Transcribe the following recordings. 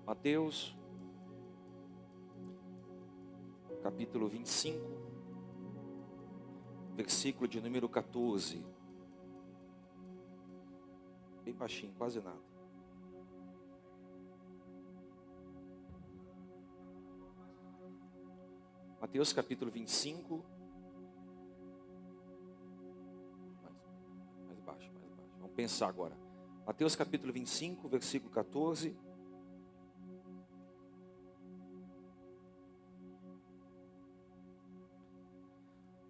Mateus, capítulo 25, versículo de número 14. Bem baixinho, quase nada. Mateus, capítulo 25. Mais baixo. Vamos pensar agora. Mateus, capítulo 25, versículo 14.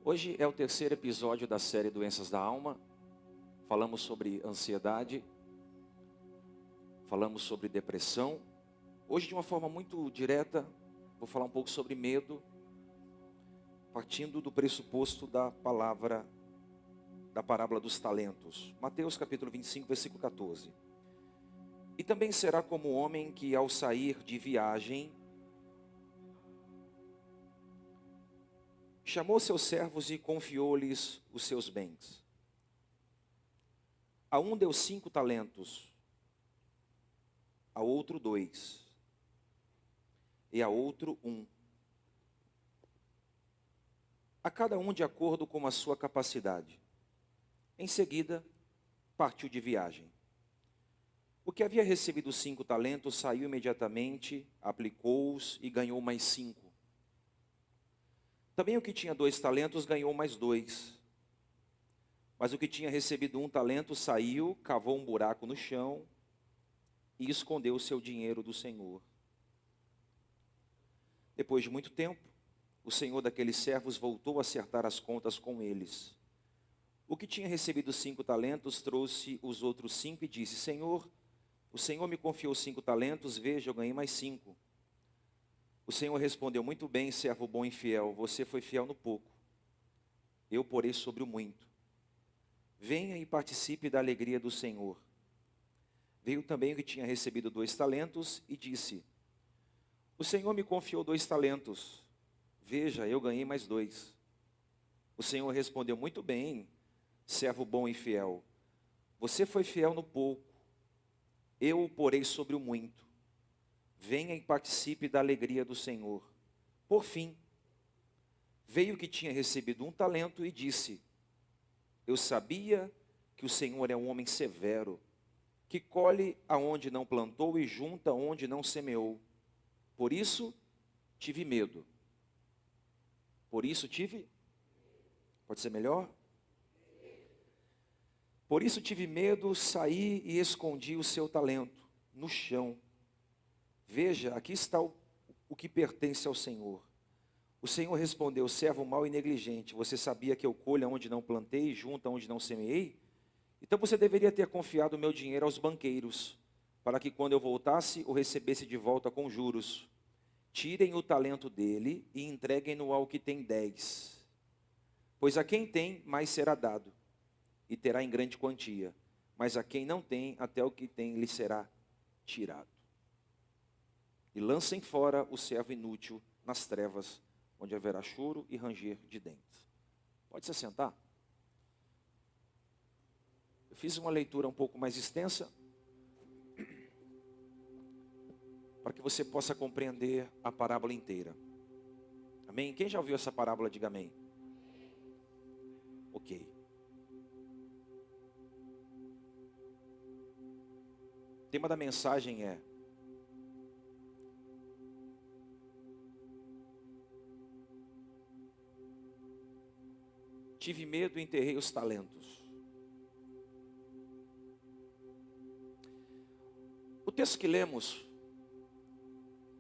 Hoje é o terceiro episódio da série Doenças da Alma. Falamos sobre ansiedade, falamos sobre depressão. Hoje, de uma forma muito direta, vou falar um pouco sobre medo, partindo do pressuposto da parábola dos talentos. Mateus capítulo 25, versículo 14. E também será como o homem que, ao sair de viagem, chamou seus servos e confiou-lhes os seus bens. A um deu 5 talentos, a outro 2, e a outro 1. A cada um de acordo com a sua capacidade. Em seguida, partiu de viagem. O que havia recebido 5 talentos saiu imediatamente, aplicou-os e ganhou mais 5. Também o que tinha 2 talentos ganhou mais 2. Mas o que tinha recebido 1 talento saiu, cavou um buraco no chão e escondeu o seu dinheiro do Senhor. Depois de muito tempo, o senhor daqueles servos voltou a acertar as contas com eles. O que tinha recebido 5 talentos trouxe os outros 5 e disse: Senhor, o Senhor me confiou 5 talentos, veja, eu ganhei mais 5. O Senhor respondeu: muito bem, servo bom e fiel, você foi fiel no pouco, eu porei sobre o muito. Venha e participe da alegria do Senhor. Veio também o que tinha recebido 2 talentos e disse: o Senhor me confiou 2 talentos, veja, eu ganhei mais 2. O Senhor respondeu: muito bem, servo bom e fiel, você foi fiel no pouco, eu o porei sobre o muito. Venha e participe da alegria do Senhor. Por fim, veio o que tinha recebido 1 talento e disse: eu sabia que o Senhor é um homem severo, que colhe aonde não plantou e junta onde não semeou. Por isso tive medo. Pode ser melhor? Por isso tive medo, saí e escondi o seu talento no chão. Veja, aqui está o que pertence ao Senhor. O Senhor respondeu: servo mau e negligente, você sabia que eu colho onde não plantei e junto onde não semeei? Então você deveria ter confiado o meu dinheiro aos banqueiros, para que quando eu voltasse, o recebesse de volta com juros. Tirem o talento dele e entreguem-no ao que tem 10. Pois a quem tem, mais será dado, e terá em grande quantia. Mas a quem não tem, até o que tem lhe será tirado. E lancem fora o servo inútil nas trevas, onde haverá choro e ranger de dentes. Pode se sentar? Eu fiz uma leitura um pouco mais extensa, para que você possa compreender a parábola inteira. Amém? Quem já ouviu essa parábola, diga amém. Ok. O tema da mensagem é: tive medo e enterrei os talentos. O texto que lemos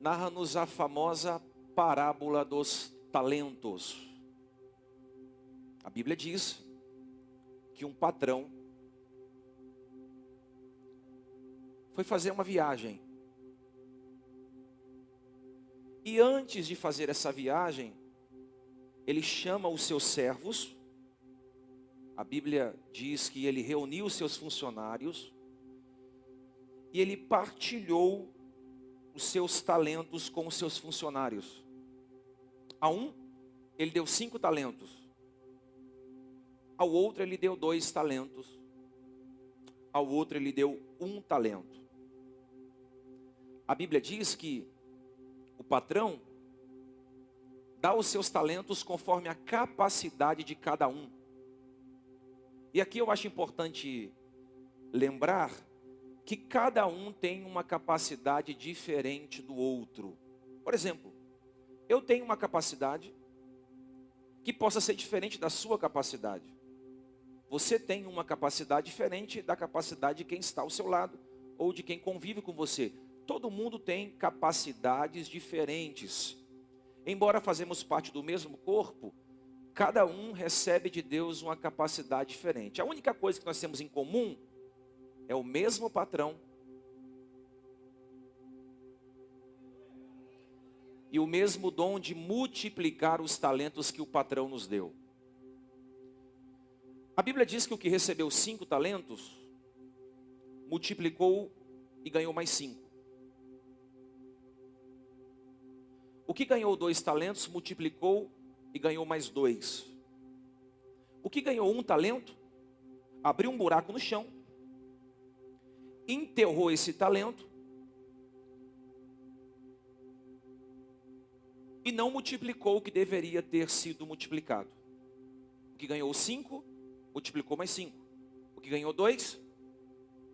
narra-nos a famosa parábola dos talentos. A Bíblia diz que um patrão foi fazer uma viagem. E antes de fazer essa viagem, ele chama os seus servos. A Bíblia diz que ele reuniu os seus funcionários e ele partilhou os seus talentos com os seus funcionários. A um, ele deu 5 talentos. Ao outro, ele deu 2 talentos. Ao outro, ele deu 1 talento. A Bíblia diz que o patrão dá os seus talentos conforme a capacidade de cada um. E aqui eu acho importante lembrar que cada um tem uma capacidade diferente do outro. Por exemplo, eu tenho uma capacidade que possa ser diferente da sua capacidade. Você tem uma capacidade diferente da capacidade de quem está ao seu lado ou de quem convive com você. Todo mundo tem capacidades diferentes. Embora fazemos parte do mesmo corpo, cada um recebe de Deus uma capacidade diferente. A única coisa que nós temos em comum é o mesmo patrão e o mesmo dom de multiplicar os talentos que o patrão nos deu. A Bíblia diz que o que recebeu 5 talentos, multiplicou e ganhou mais 5. O que ganhou 2 talentos, multiplicou e ganhou mais 2. O que ganhou 1 talento, abriu um buraco no chão, enterrou esse talento e não multiplicou o que deveria ter sido multiplicado. O que ganhou 5, multiplicou mais 5. O que ganhou 2,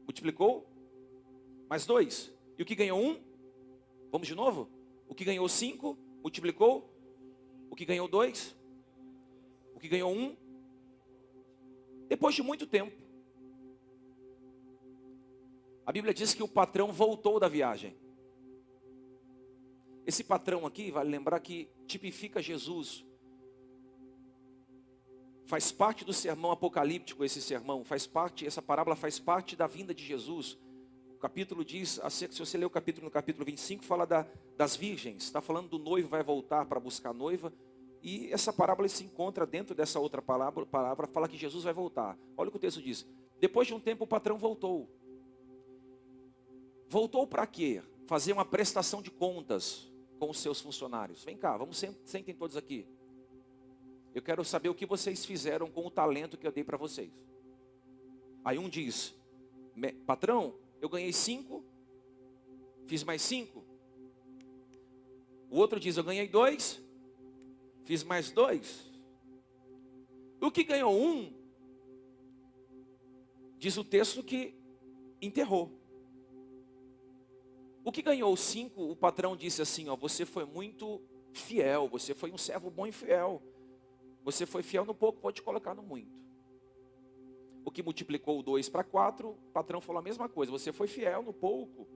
multiplicou mais 2. E o que ganhou 1, vamos de novo? O que ganhou 5, multiplicou. O que ganhou 2, o que ganhou 1. Depois de muito tempo, a Bíblia diz que o patrão voltou da viagem. Esse patrão aqui, vale lembrar que tipifica Jesus. Faz parte do sermão apocalíptico esse sermão, essa parábola faz parte da vinda de Jesus. O capítulo diz, se você ler o capítulo, no capítulo 25, fala das virgens, está falando do noivo vai voltar para buscar a noiva, e essa parábola se encontra dentro dessa outra palavra, fala que Jesus vai voltar. Olha o que o texto diz, depois de um tempo o patrão voltou. Voltou para quê? Fazer uma prestação de contas com os seus funcionários. Vem cá, sentem todos aqui. Eu quero saber o que vocês fizeram com o talento que eu dei para vocês. Aí um diz, patrão, eu ganhei 5, fiz mais 5. O outro diz, eu ganhei 2, fiz mais 2. O que ganhou 1, diz o texto que enterrou. O que ganhou 5, o patrão disse assim, você foi muito fiel, você foi um servo bom e fiel. Você foi fiel no pouco, pode colocar no muito. O que multiplicou o 2 para 4, o patrão falou a mesma coisa. Você foi fiel no pouco.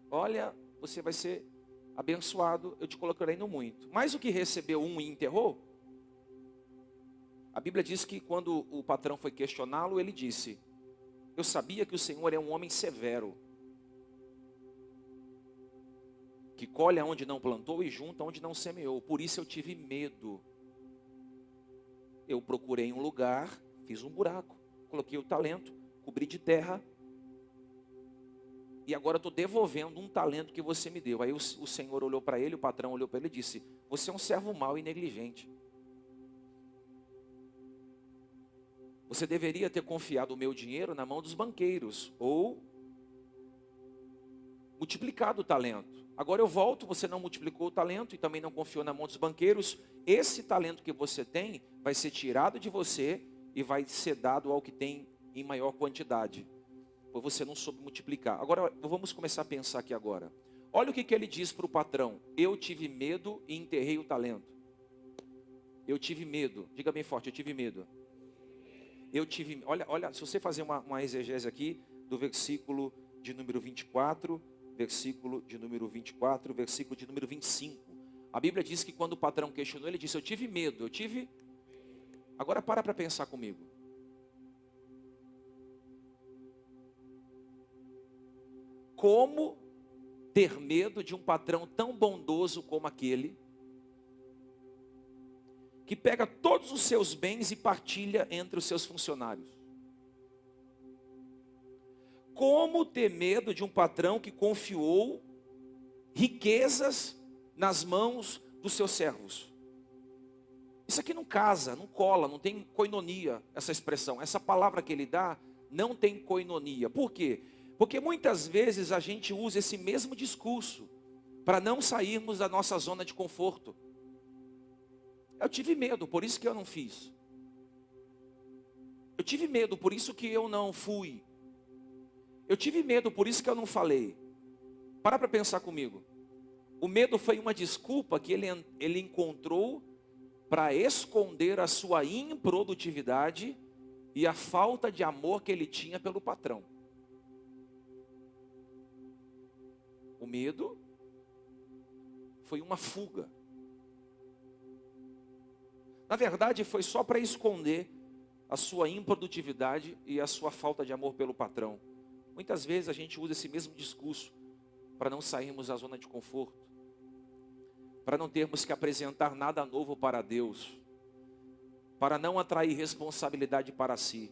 Olha, você vai ser abençoado, eu te colocarei no muito. Mas o que recebeu 1 e enterrou, a Bíblia diz que quando o patrão foi questioná-lo, ele disse, eu sabia que o Senhor é um homem severo, que colhe onde não plantou e junta onde não semeou. Por isso eu tive medo. Eu procurei um lugar, fiz um buraco, coloquei o talento, cobri de terra, e agora estou devolvendo um talento que você me deu. Aí o Senhor olhou para ele, o patrão olhou para ele e disse, você é um servo mau e negligente. Você deveria ter confiado o meu dinheiro na mão dos banqueiros, ou multiplicado o talento. Agora eu volto, você não multiplicou o talento e também não confiou na mão dos banqueiros. Esse talento que você tem vai ser tirado de você e vai ser dado ao que tem em maior quantidade. Pois você não soube multiplicar. Agora vamos começar a pensar aqui agora. Olha o que ele diz para o patrão. Eu tive medo e enterrei o talento. Eu tive medo. Diga bem forte, eu tive medo. Olha, se você fazer uma exegese aqui do versículo de número 24, versículo de número 24, versículo de número 25. A Bíblia diz que quando o patrão questionou, ele disse, eu tive medo, Agora para pensar comigo. Como ter medo de um patrão tão bondoso como aquele, que pega todos os seus bens e partilha entre os seus funcionários? Como ter medo de um patrão que confiou riquezas nas mãos dos seus servos? Isso aqui não casa, não cola, não tem koinonia, essa expressão. Essa palavra que ele dá não tem koinonia. Por quê? Porque muitas vezes a gente usa esse mesmo discurso para não sairmos da nossa zona de conforto. Eu tive medo, por isso que eu não fiz. Eu tive medo, por isso que eu não fui. Eu tive medo, por isso que eu não falei. Para pensar comigo. O medo foi uma desculpa que ele encontrou para esconder a sua improdutividade e a falta de amor que ele tinha pelo patrão. O medo foi uma fuga. Na verdade, foi só para esconder a sua improdutividade e a sua falta de amor pelo patrão. Muitas vezes a gente usa esse mesmo discurso para não sairmos da zona de conforto, para não termos que apresentar nada novo para Deus, para não atrair responsabilidade para si.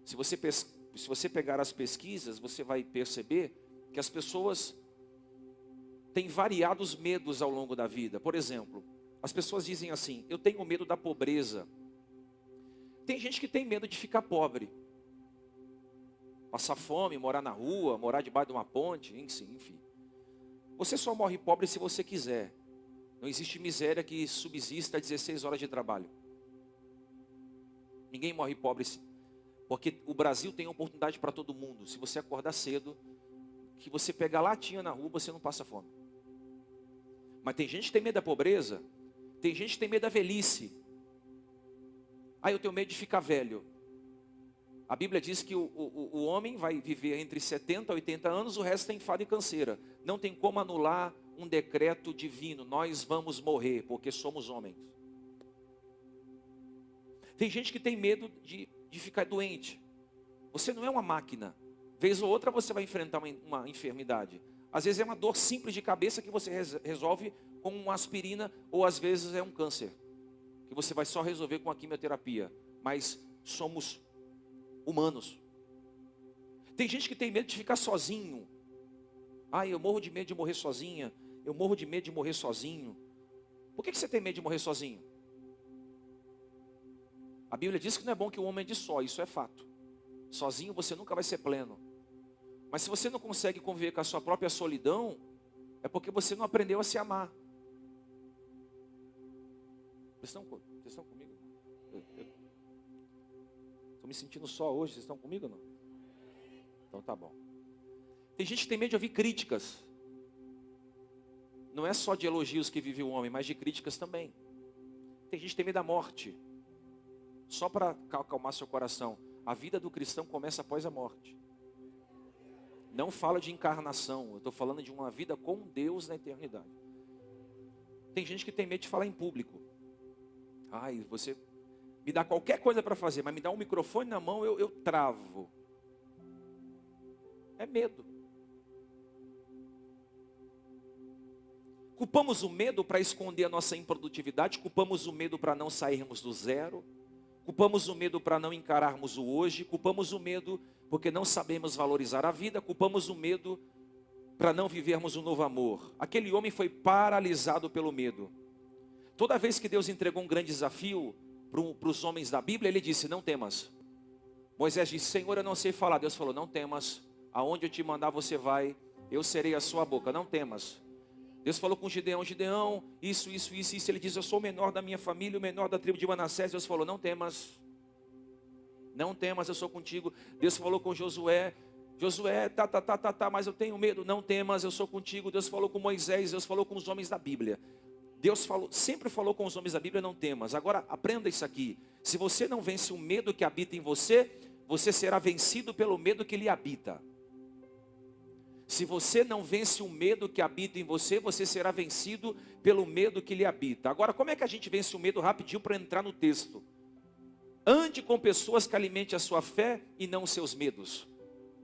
Se você pegar as pesquisas, você vai perceber que as pessoas têm variados medos ao longo da vida. Por exemplo, as pessoas dizem assim: eu tenho medo da pobreza. Tem gente que tem medo de ficar pobre, passar fome, morar na rua, morar debaixo de uma ponte, enfim. Você só morre pobre se você quiser. Não existe miséria que subsista a 16 horas de trabalho. Ninguém morre pobre, porque o Brasil tem oportunidade para todo mundo. Se você acordar cedo, que você pegar latinha na rua, você não passa fome. Mas tem gente que tem medo da pobreza, tem gente que tem medo da velhice. Eu tenho medo de ficar velho. A Bíblia diz que o homem vai viver entre 70 e 80 anos, o resto tem enfado e canseira. Não tem como anular um decreto divino. Nós vamos morrer, porque somos homens. Tem gente que tem medo de ficar doente. Você não é uma máquina. Vez ou outra você vai enfrentar uma enfermidade. Às vezes é uma dor simples de cabeça que você resolve com uma aspirina, ou às vezes é um câncer, que você vai só resolver com a quimioterapia. Mas somos humanos. Tem gente que tem medo de ficar sozinho. Eu morro de medo de morrer sozinha. Eu morro de medo de morrer sozinho. Por que você tem medo de morrer sozinho? A Bíblia diz que não é bom que o homem ande só, isso é fato. Sozinho você nunca vai ser pleno. Mas se você não consegue conviver com a sua própria solidão, é porque você não aprendeu a se amar. Vocês estão comigo? Estou me sentindo só hoje, vocês estão comigo ou não? Então tá bom. Tem gente que tem medo de ouvir críticas. Não é só de elogios que vive o homem, mas de críticas também. Tem gente que tem medo da morte. Só para acalmar seu coração, a vida do cristão começa após a morte. Não fala de encarnação, eu estou falando de uma vida com Deus na eternidade. Tem gente que tem medo de falar em público. Você me dá qualquer coisa para fazer, mas me dá um microfone na mão, eu travo. É medo. Culpamos o medo para esconder a nossa improdutividade, culpamos o medo para não sairmos do zero, culpamos o medo para não encararmos o hoje, culpamos o medo porque não sabemos valorizar a vida, culpamos o medo para não vivermos um novo amor. Aquele homem foi paralisado pelo medo. Toda vez que Deus entregou um grande desafio para os homens da Bíblia, ele disse: não temas. Moisés disse: Senhor, eu não sei falar. Deus falou: não temas, aonde eu te mandar você vai, eu serei a sua boca, não temas. Deus falou com Gideão: Gideão, isso. Ele diz: eu sou o menor da minha família, o menor da tribo de Manassés. Deus falou: não temas, eu sou contigo. Deus falou com Josué: Josué, mas eu tenho medo. Não temas, eu sou contigo. Deus falou com Moisés, Deus falou com os homens da Bíblia. Deus sempre falou com os homens da Bíblia: não temas. Agora aprenda isso aqui: se você não vence o medo que habita em você, você será vencido pelo medo que lhe habita. Se você não vence o medo que habita em você, você será vencido pelo medo que lhe habita. Agora, como é que a gente vence o medo rapidinho para entrar no texto? Ande com pessoas que alimentem a sua fé e não os seus medos.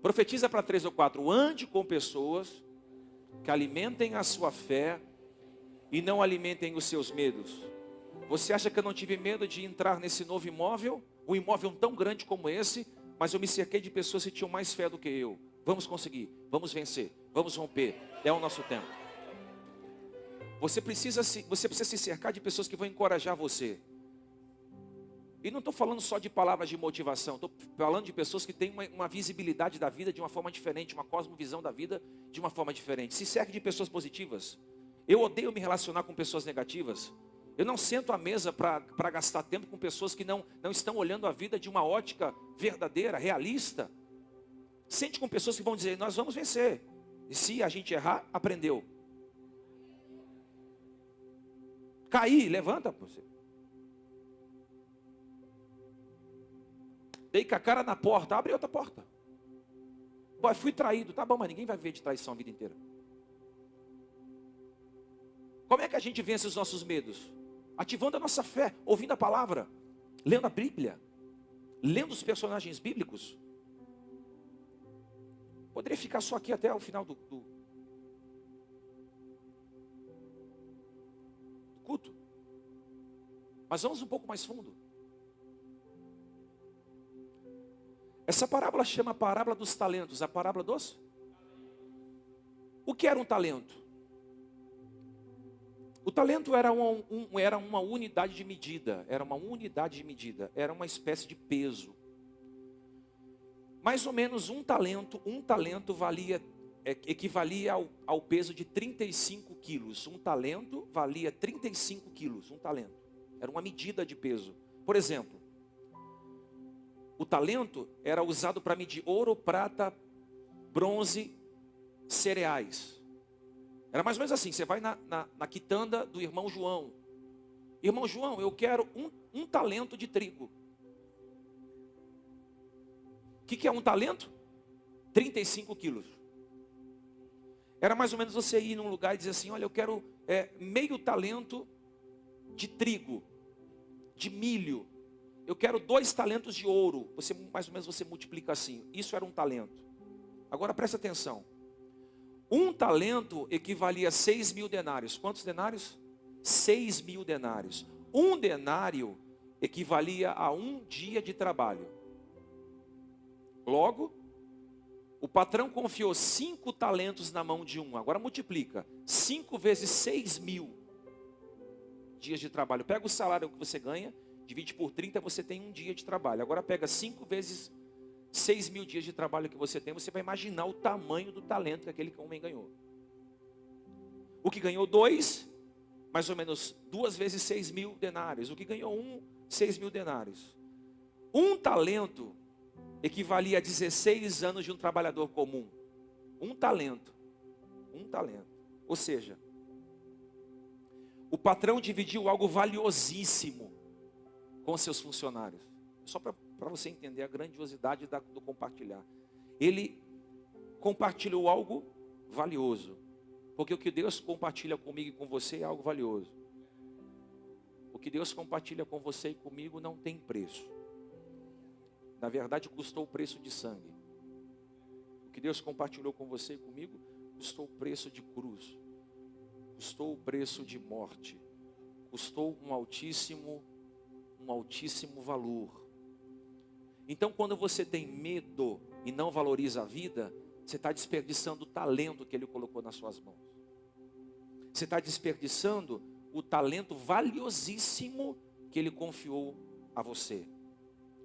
Profetiza para 3 ou 4. Ande com pessoas que alimentem a sua fé e não alimentem os seus medos. Você acha que eu não tive medo de entrar nesse novo imóvel? Um imóvel tão grande como esse, mas eu me cerquei de pessoas que tinham mais fé do que eu. Vamos conseguir, vamos vencer, vamos romper. É o nosso tempo. Você precisa se cercar de pessoas que vão encorajar você. E não estou falando só de palavras de motivação, estou falando de pessoas que têm uma visibilidade da vida de uma forma diferente, uma cosmovisão da vida de uma forma diferente. Se cerque de pessoas positivas. Eu odeio me relacionar com pessoas negativas. Eu não sento à mesa para gastar tempo com pessoas que não estão olhando a vida de uma ótica verdadeira, realista. Sente com pessoas que vão dizer, nós vamos vencer. E se a gente errar, aprendeu. Cair, levanta você. Dei com a cara na porta, abre outra porta. Pô, fui traído, tá bom, mas ninguém vai ver de traição a vida inteira. Como é que a gente vence os nossos medos? Ativando a nossa fé, ouvindo a palavra, lendo a Bíblia, lendo os personagens bíblicos. Poderia ficar só aqui até o final do culto. Mas vamos um pouco mais fundo. Essa parábola chama a parábola dos talentos, a parábola dos... O que era um talento? O talento era uma unidade de medida, era uma espécie de peso. Mais ou menos um talento equivalia ao peso de 35 quilos. Um talento valia 35 quilos, um talento. Era uma medida de peso. Por exemplo, o talento era usado para medir ouro, prata, bronze, cereais. Era mais ou menos assim, você vai na quitanda do irmão João. Irmão João, eu quero um talento de trigo. O que é um talento? 35 quilos. Era mais ou menos você ir num lugar e dizer assim, olha, eu quero meio talento de trigo, de milho. Eu quero 2 talentos de ouro. Mais ou menos você multiplica assim. Isso era um talento. Agora presta atenção. Um talento equivalia a 6.000 denários. Quantos denários? 6.000 denários. Um denário equivalia a um dia de trabalho. Logo, o patrão confiou 5 talentos na mão de um. Agora multiplica. 5 vezes 6.000 dias de trabalho. Pega o salário que você ganha, divide por 30, você tem um dia de trabalho. Agora pega 5 vezes 6.000 dias de trabalho que você tem, você vai imaginar o tamanho do talento que aquele homem ganhou. O que ganhou 2, mais ou menos 2 vezes 6.000 denários. O que ganhou 1, 6.000 denários. Um talento equivalia a 16 anos de um trabalhador comum. Um talento. Ou seja, o patrão dividiu algo valiosíssimo com seus funcionários. Só para você entender a grandiosidade do compartilhar. Ele compartilhou algo valioso. Porque o que Deus compartilha comigo e com você é algo valioso. O que Deus compartilha com você e comigo não tem preço. Na verdade, custou o preço de sangue. O que Deus compartilhou com você e comigo custou o preço de cruz. Custou o preço de morte. Custou um altíssimo valor. Então, quando você tem medo e não valoriza a vida, você está desperdiçando o talento que Ele colocou nas suas mãos. Você está desperdiçando o talento valiosíssimo que Ele confiou a você.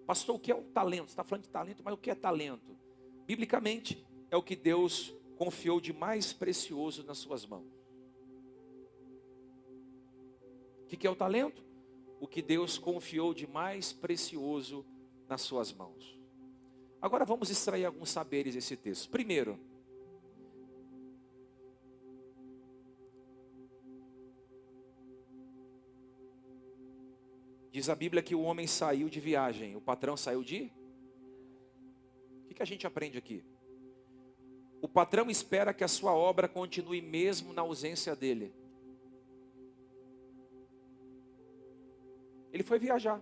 Pastor, o que é um talento? Você está falando de talento, mas o que é talento? Biblicamente, é o que Deus confiou de mais precioso nas suas mãos. O que é o talento? O que Deus confiou de mais precioso nas suas mãos. Agora vamos extrair alguns saberes desse texto. Primeiro, diz a Bíblia que o homem saiu de viagem, o patrão saiu de... O que a gente aprende aqui? O patrão espera que a sua obra continue mesmo na ausência dele. Ele foi viajar.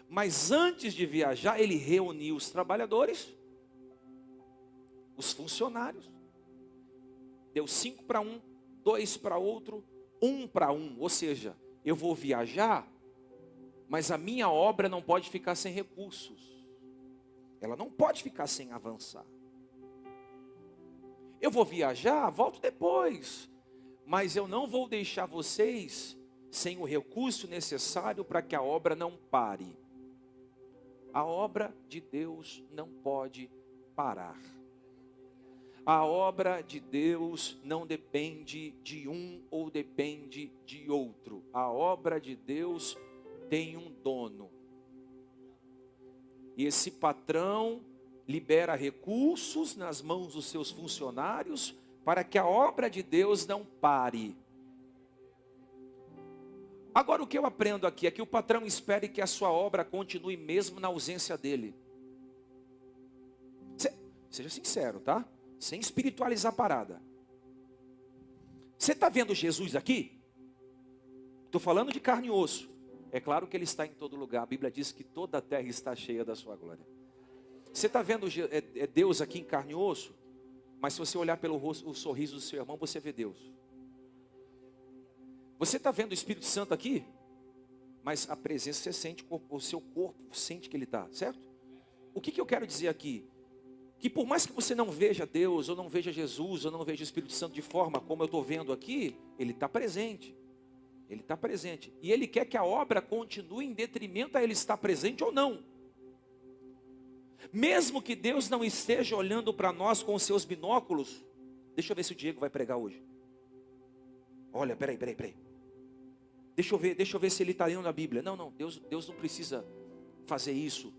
Mas antes de viajar, ele reuniu os trabalhadores, os funcionários. Deu 5 para um, 2 para outro, 1 para um. Ou seja, eu vou viajar, mas a minha obra não pode ficar sem recursos. Ela não pode ficar sem avançar. Eu vou viajar, volto depois. mas eu não vou deixar vocês sem o recurso necessário para que a obra não pare. A obra de Deus não pode parar. A obra de Deus não depende de um ou depende de outro. A obra de Deus tem um dono. E esse patrão libera recursos nas mãos dos seus funcionários para que a obra de Deus não pare. Agora o que eu aprendo aqui é que o patrão espere que a sua obra continue mesmo na ausência dele. Seja sincero, tá? Sem espiritualizar a parada. Você está vendo Jesus aqui? Estou falando de carne e osso. É claro que ele está em todo lugar. A Bíblia diz que toda a terra está cheia da sua glória. Você está vendo Deus aqui em carne e osso? Mas se você olhar pelo rosto, o sorriso do seu irmão, você vê Deus. Você está vendo o Espírito Santo aqui? Mas a presença você sente, o seu corpo sente que ele está, certo? O que eu quero dizer aqui? Que por mais que você não veja Deus, ou não veja Jesus, ou não veja o Espírito Santo de forma como eu estou vendo aqui, ele está presente. Ele está presente. E ele quer que a obra continue em detrimento a ele estar presente ou não. Mesmo que Deus não esteja olhando para nós com os seus binóculos. Deixa eu ver se o Diego vai pregar hoje. Olha, peraí. Deixa eu ver se ele está lendo a Bíblia. Não, Deus não precisa fazer isso.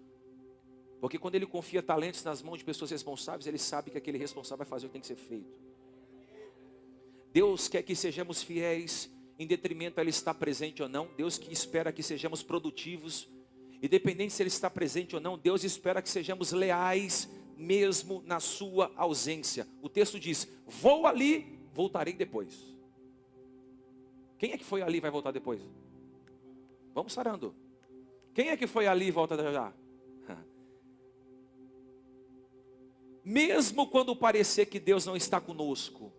Porque quando ele confia talentos nas mãos de pessoas responsáveis, ele sabe que aquele responsável vai fazer o que tem que ser feito. Deus quer que sejamos fiéis, em detrimento a ele estar presente ou não. Deus que espera que sejamos produtivos. Independente se ele está presente ou não, Deus espera que sejamos leais, mesmo na sua ausência. O texto diz, vou ali, voltarei depois. Quem é que foi ali e vai voltar depois? Vamos sarando. Quem é que foi ali e volta já? Mesmo quando parecer que Deus não está conosco,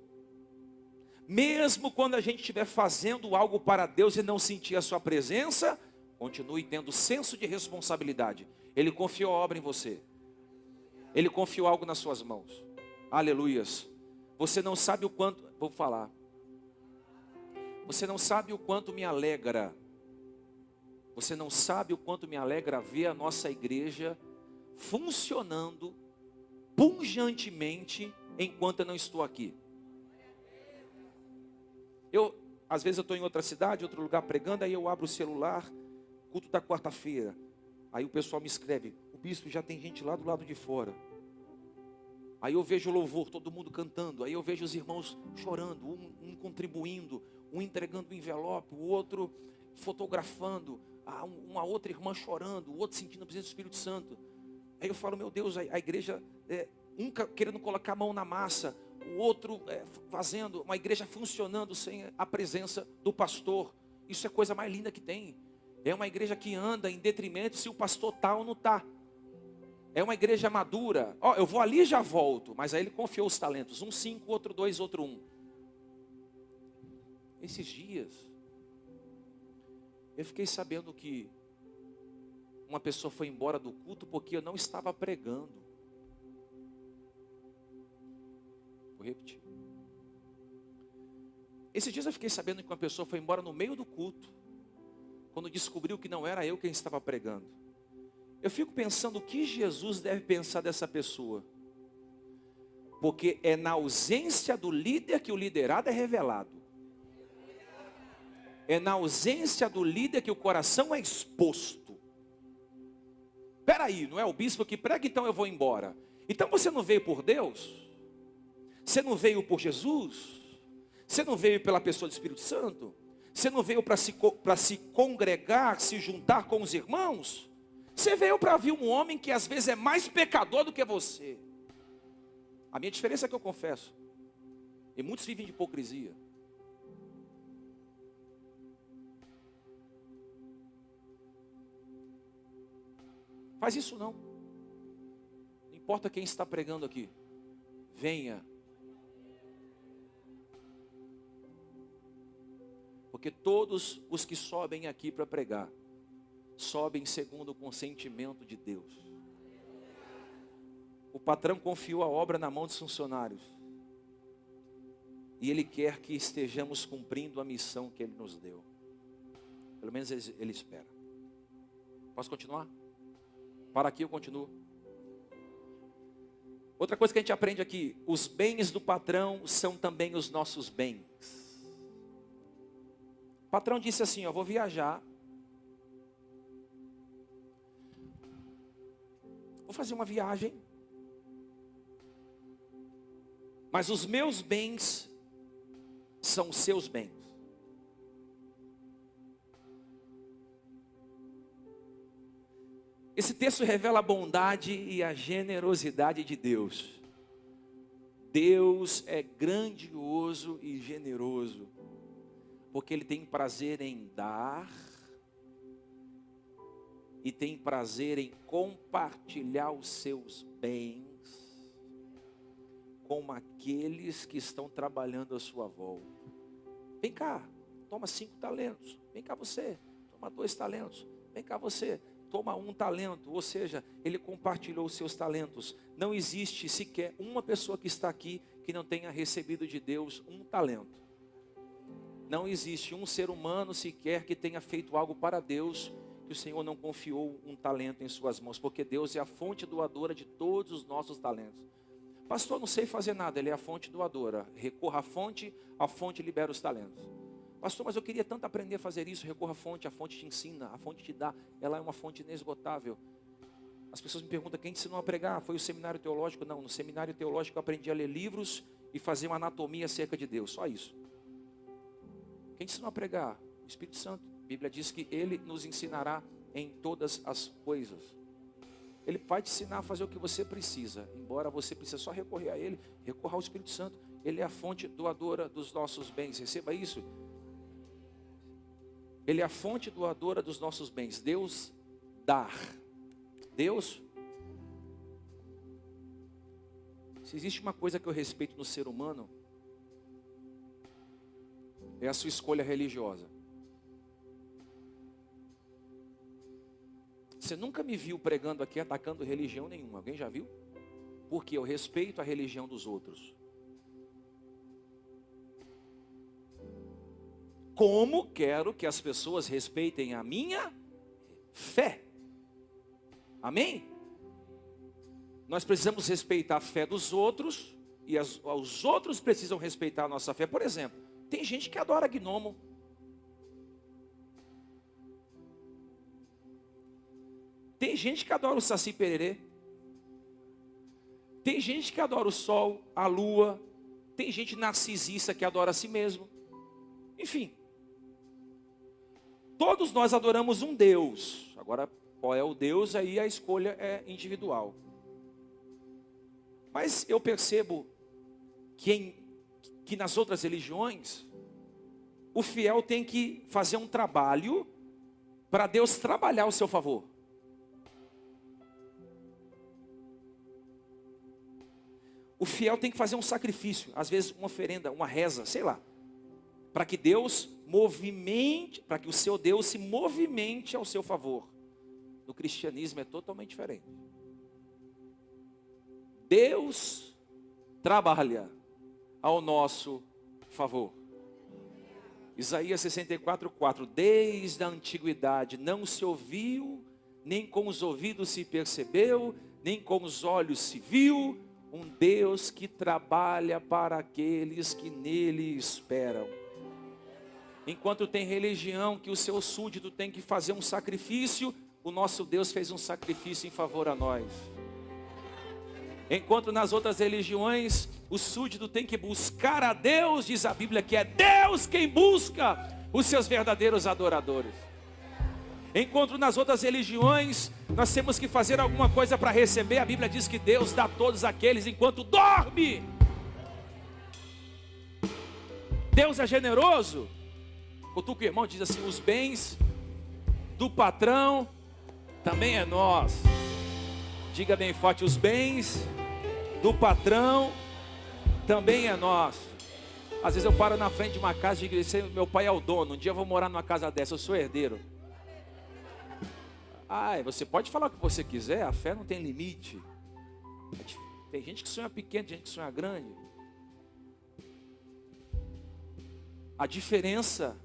mesmo quando a gente estiver fazendo algo para Deus e não sentir a sua presença, continue tendo senso de responsabilidade. Ele confiou a obra em você. Ele confiou algo nas suas mãos. Aleluias. Você não sabe o quanto, vou falar. Você não sabe o quanto me alegra. Você não sabe o quanto me alegra ver a nossa igreja funcionando pujantemente enquanto eu não estou aqui. Às vezes eu estou em outra cidade, outro lugar pregando, aí eu abro o celular, culto da quarta-feira. Aí o pessoal me escreve, o bispo já tem gente lá do lado de fora. Aí eu vejo o louvor, todo mundo cantando. Aí eu vejo os irmãos chorando, um contribuindo, um entregando o envelope, o outro fotografando, uma outra irmã chorando, o outro sentindo a presença do Espírito Santo. Aí eu falo, meu Deus, a igreja, um querendo colocar a mão na massa, o outro fazendo, uma igreja funcionando sem a presença do pastor. Isso é a coisa mais linda que tem. É uma igreja que anda em detrimento se o pastor está ou não está. É uma igreja madura. Eu vou ali e já volto. Mas aí ele confiou os talentos. Um 5, outro 2, outro 1. Esses dias, eu fiquei sabendo que uma pessoa foi embora do culto porque eu não estava pregando. Vou repetir. Esses dias eu fiquei sabendo que uma pessoa foi embora no meio do culto, quando descobriu que não era eu quem estava pregando. Eu fico pensando o que Jesus deve pensar dessa pessoa. Porque é na ausência do líder que o liderado é revelado. É na ausência do líder que o coração é exposto. Peraí, não é o bispo que prega, então eu vou embora. Então você não veio por Deus? Você não veio por Jesus? Você não veio pela pessoa do Espírito Santo? Você não veio para se congregar, se juntar com os irmãos? Você veio para ver um homem que às vezes é mais pecador do que você. A minha diferença é que eu confesso. E muitos vivem de hipocrisia. Faz isso não. Não importa quem está pregando aqui. Venha. Porque todos os que sobem aqui para pregar, sobem segundo o consentimento de Deus. O patrão confiou a obra na mão dos funcionários. E Ele quer que estejamos cumprindo a missão que Ele nos deu. Pelo menos Ele espera. Posso continuar? Para aqui eu continuo. Outra coisa que a gente aprende aqui: os bens do patrão são também os nossos bens. O patrão disse assim: ó, vou viajar, vou fazer uma viagem, mas os meus bens são os seus bens. Esse texto revela a bondade e a generosidade de Deus. Deus é grandioso e generoso, porque Ele tem prazer em dar e tem prazer em compartilhar os seus bens com aqueles que estão trabalhando à sua volta. Vem cá, toma 5 talentos. Vem cá você, toma 2 talentos. Vem cá você, toma 1 talento. Ou seja, Ele compartilhou os seus talentos. Não existe sequer uma pessoa que está aqui que não tenha recebido de Deus 1 talento. Não existe um ser humano sequer que tenha feito algo para Deus que o Senhor não confiou 1 talento em suas mãos, porque Deus é a fonte doadora de todos os nossos talentos. Pastor, não sei fazer nada. Ele é a fonte doadora. Recorra à fonte, a fonte libera os talentos. Pastor, mas eu queria tanto aprender a fazer isso. Recorra à fonte te ensina, a fonte te dá. Ela é uma fonte inesgotável. As pessoas me perguntam: quem te ensinou a pregar? Foi o seminário teológico? Não, no seminário teológico eu aprendi a ler livros e fazer uma anatomia acerca de Deus, só isso. Quem te ensinou a pregar? O Espírito Santo. A Bíblia diz que Ele nos ensinará em todas as coisas. Ele vai te ensinar a fazer o que você precisa. Embora você precise só recorrer a Ele, recorra ao Espírito Santo. Ele é a fonte doadora dos nossos bens. Receba isso. Ele é a fonte doadora dos nossos bens. Deus dá. Deus. Se existe uma coisa que eu respeito no ser humano, é a sua escolha religiosa. Você nunca me viu pregando aqui atacando religião nenhuma. Alguém já viu? Porque eu respeito a religião dos outros. Como quero que as pessoas respeitem a minha fé. Amém? Nós precisamos respeitar a fé dos outros e os outros precisam respeitar a nossa fé. Por exemplo, tem gente que adora gnomo. Tem gente que adora o saci pererê. Tem gente que adora o sol, a lua. Tem gente narcisista que adora a si mesmo. Enfim. Todos nós adoramos um Deus. Agora, qual é o Deus? Aí a escolha é individual. Mas eu percebo que nas outras religiões, o fiel tem que fazer um trabalho para Deus trabalhar ao seu favor. O fiel tem que fazer um sacrifício, às vezes uma oferenda, uma reza, sei lá, para que Deus movimente, para que o seu Deus se movimente ao seu favor. No cristianismo é totalmente diferente. Deus trabalha ao nosso favor. Isaías 64:4. Desde a antiguidade não se ouviu, nem com os ouvidos se percebeu, nem com os olhos se viu, um Deus que trabalha para aqueles que nele esperam. Enquanto tem religião que o seu súdito tem que fazer um sacrifício, o nosso Deus fez um sacrifício em favor a nós. Enquanto nas outras religiões o súdito tem que buscar a Deus, diz a Bíblia que é Deus quem busca os seus verdadeiros adoradores. Enquanto nas outras religiões nós temos que fazer alguma coisa para receber, a Bíblia diz que Deus dá a todos aqueles enquanto dorme. Deus é generoso. Cutuca o irmão, diz assim: os bens do patrão também é nosso. Diga bem forte: os bens do patrão também é nosso. Às vezes eu paro na frente de uma casa e digo: meu pai é o dono, um dia eu vou morar numa casa dessa, eu sou herdeiro. Você pode falar o que você quiser, a fé não tem limite. Tem gente que sonha pequeno, tem gente que sonha grande. A diferença,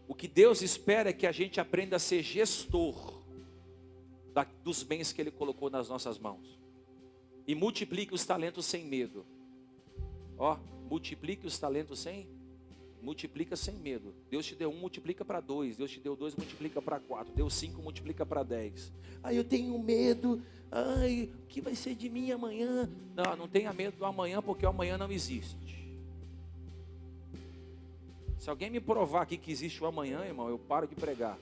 o que Deus espera é que a gente aprenda a ser gestor dos bens que Ele colocou nas nossas mãos. E multiplique os talentos sem medo. Ó, multiplique os talentos multiplica sem medo. Deus te deu 1, multiplica para 2. Deus te deu 2, multiplica para 4. Deu 5, multiplica para 10. Ai, eu tenho medo. Ai, o que vai ser de mim amanhã? Não, não tenha medo do amanhã, porque o amanhã não existe. Se alguém me provar aqui que existe o amanhã, irmão, eu paro de pregar.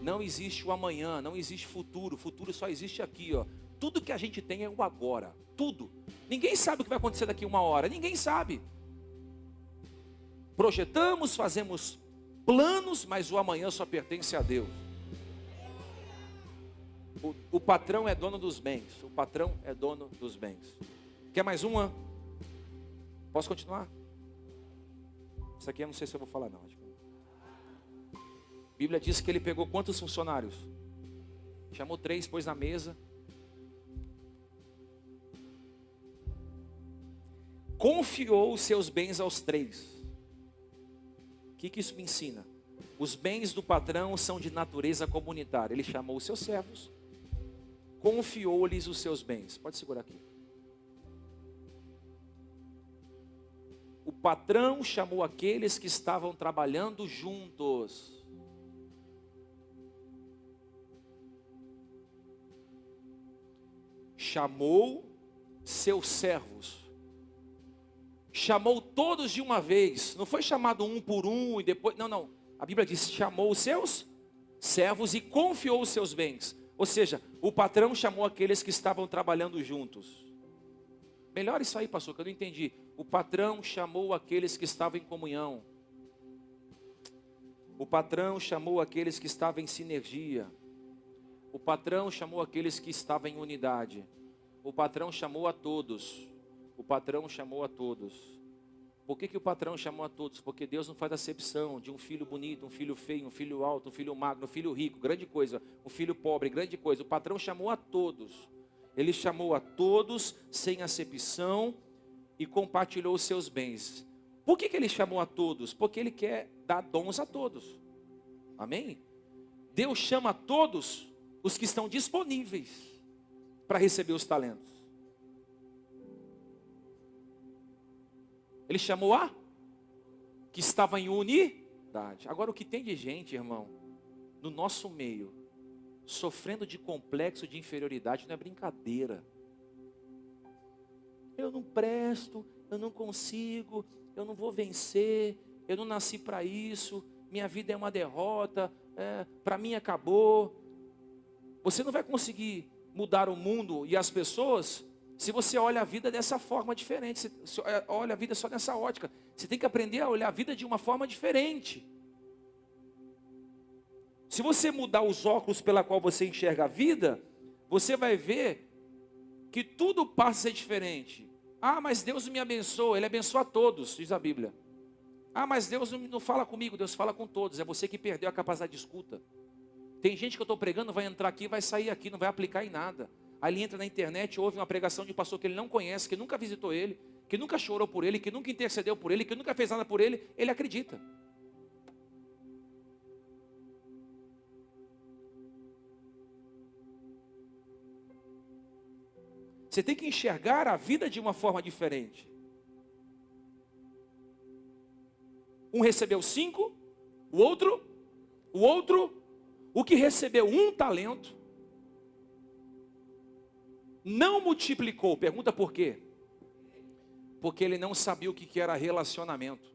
Não existe o amanhã, não existe futuro. O futuro só existe aqui, ó. Tudo que a gente tem é o agora. Tudo. Ninguém sabe o que vai acontecer daqui 1 hora. Ninguém sabe. Projetamos, fazemos planos, mas o amanhã só pertence a Deus. O patrão é dono dos bens. O patrão é dono dos bens. Quer mais uma? Posso continuar? Isso aqui eu não sei se eu vou falar não. A Bíblia diz que ele pegou quantos funcionários? Chamou 3, pôs na mesa. Confiou os seus bens aos 3. O que isso me ensina? Os bens do patrão são de natureza comunitária. Ele chamou os seus servos, confiou-lhes os seus bens. Pode segurar aqui. O patrão chamou aqueles que estavam trabalhando juntos. Chamou seus servos. Chamou todos de uma vez. Não foi chamado um por um e depois. Não. A Bíblia diz: chamou os seus servos e confiou os seus bens. Ou seja, o patrão chamou aqueles que estavam trabalhando juntos. Melhor isso aí, pastor, que eu não entendi. O patrão chamou aqueles que estavam em comunhão. O patrão chamou aqueles que estavam em sinergia. O patrão chamou aqueles que estavam em unidade. O patrão chamou a todos. O patrão chamou a todos. Por que o patrão chamou a todos? Porque Deus não faz acepção de um filho bonito, um filho feio, um filho alto, um filho magro, um filho rico, grande coisa. Um filho pobre, grande coisa. O patrão chamou a todos. Ele chamou a todos sem acepção e compartilhou os seus bens. Por que ele chamou a todos? Porque ele quer dar dons a todos. Amém? Deus chama a todos os que estão disponíveis para receber os talentos. Ele chamou a que estava em unidade. Agora, o que tem de gente, irmão, no nosso meio, sofrendo de complexo de inferioridade, não é brincadeira. Eu não presto, eu não consigo, eu não vou vencer, eu não nasci para isso, minha vida é uma derrota, para mim acabou. Você não vai conseguir mudar o mundo e as pessoas se você olha a vida dessa forma diferente. Você olha a vida só nessa ótica. Você tem que aprender a olhar a vida de uma forma diferente. Se você mudar os óculos pela qual você enxerga a vida, você vai ver que tudo passa a ser diferente. Ah, mas Deus me abençoa. Ele abençoa a todos, diz a Bíblia. Ah, mas Deus não fala comigo. Deus fala com todos. É você que perdeu a capacidade de escuta. Tem gente que eu estou pregando, vai entrar aqui, vai sair aqui, não vai aplicar em nada. Aí ele entra na internet, ouve uma pregação de um pastor que ele não conhece, que nunca visitou ele, que nunca chorou por ele, que nunca intercedeu por ele, que nunca fez nada por ele, ele acredita. Você tem que enxergar a vida de uma forma diferente. Um recebeu 5, o que recebeu 1 talento, não multiplicou. Pergunta por quê? Porque ele não sabia o que era relacionamento.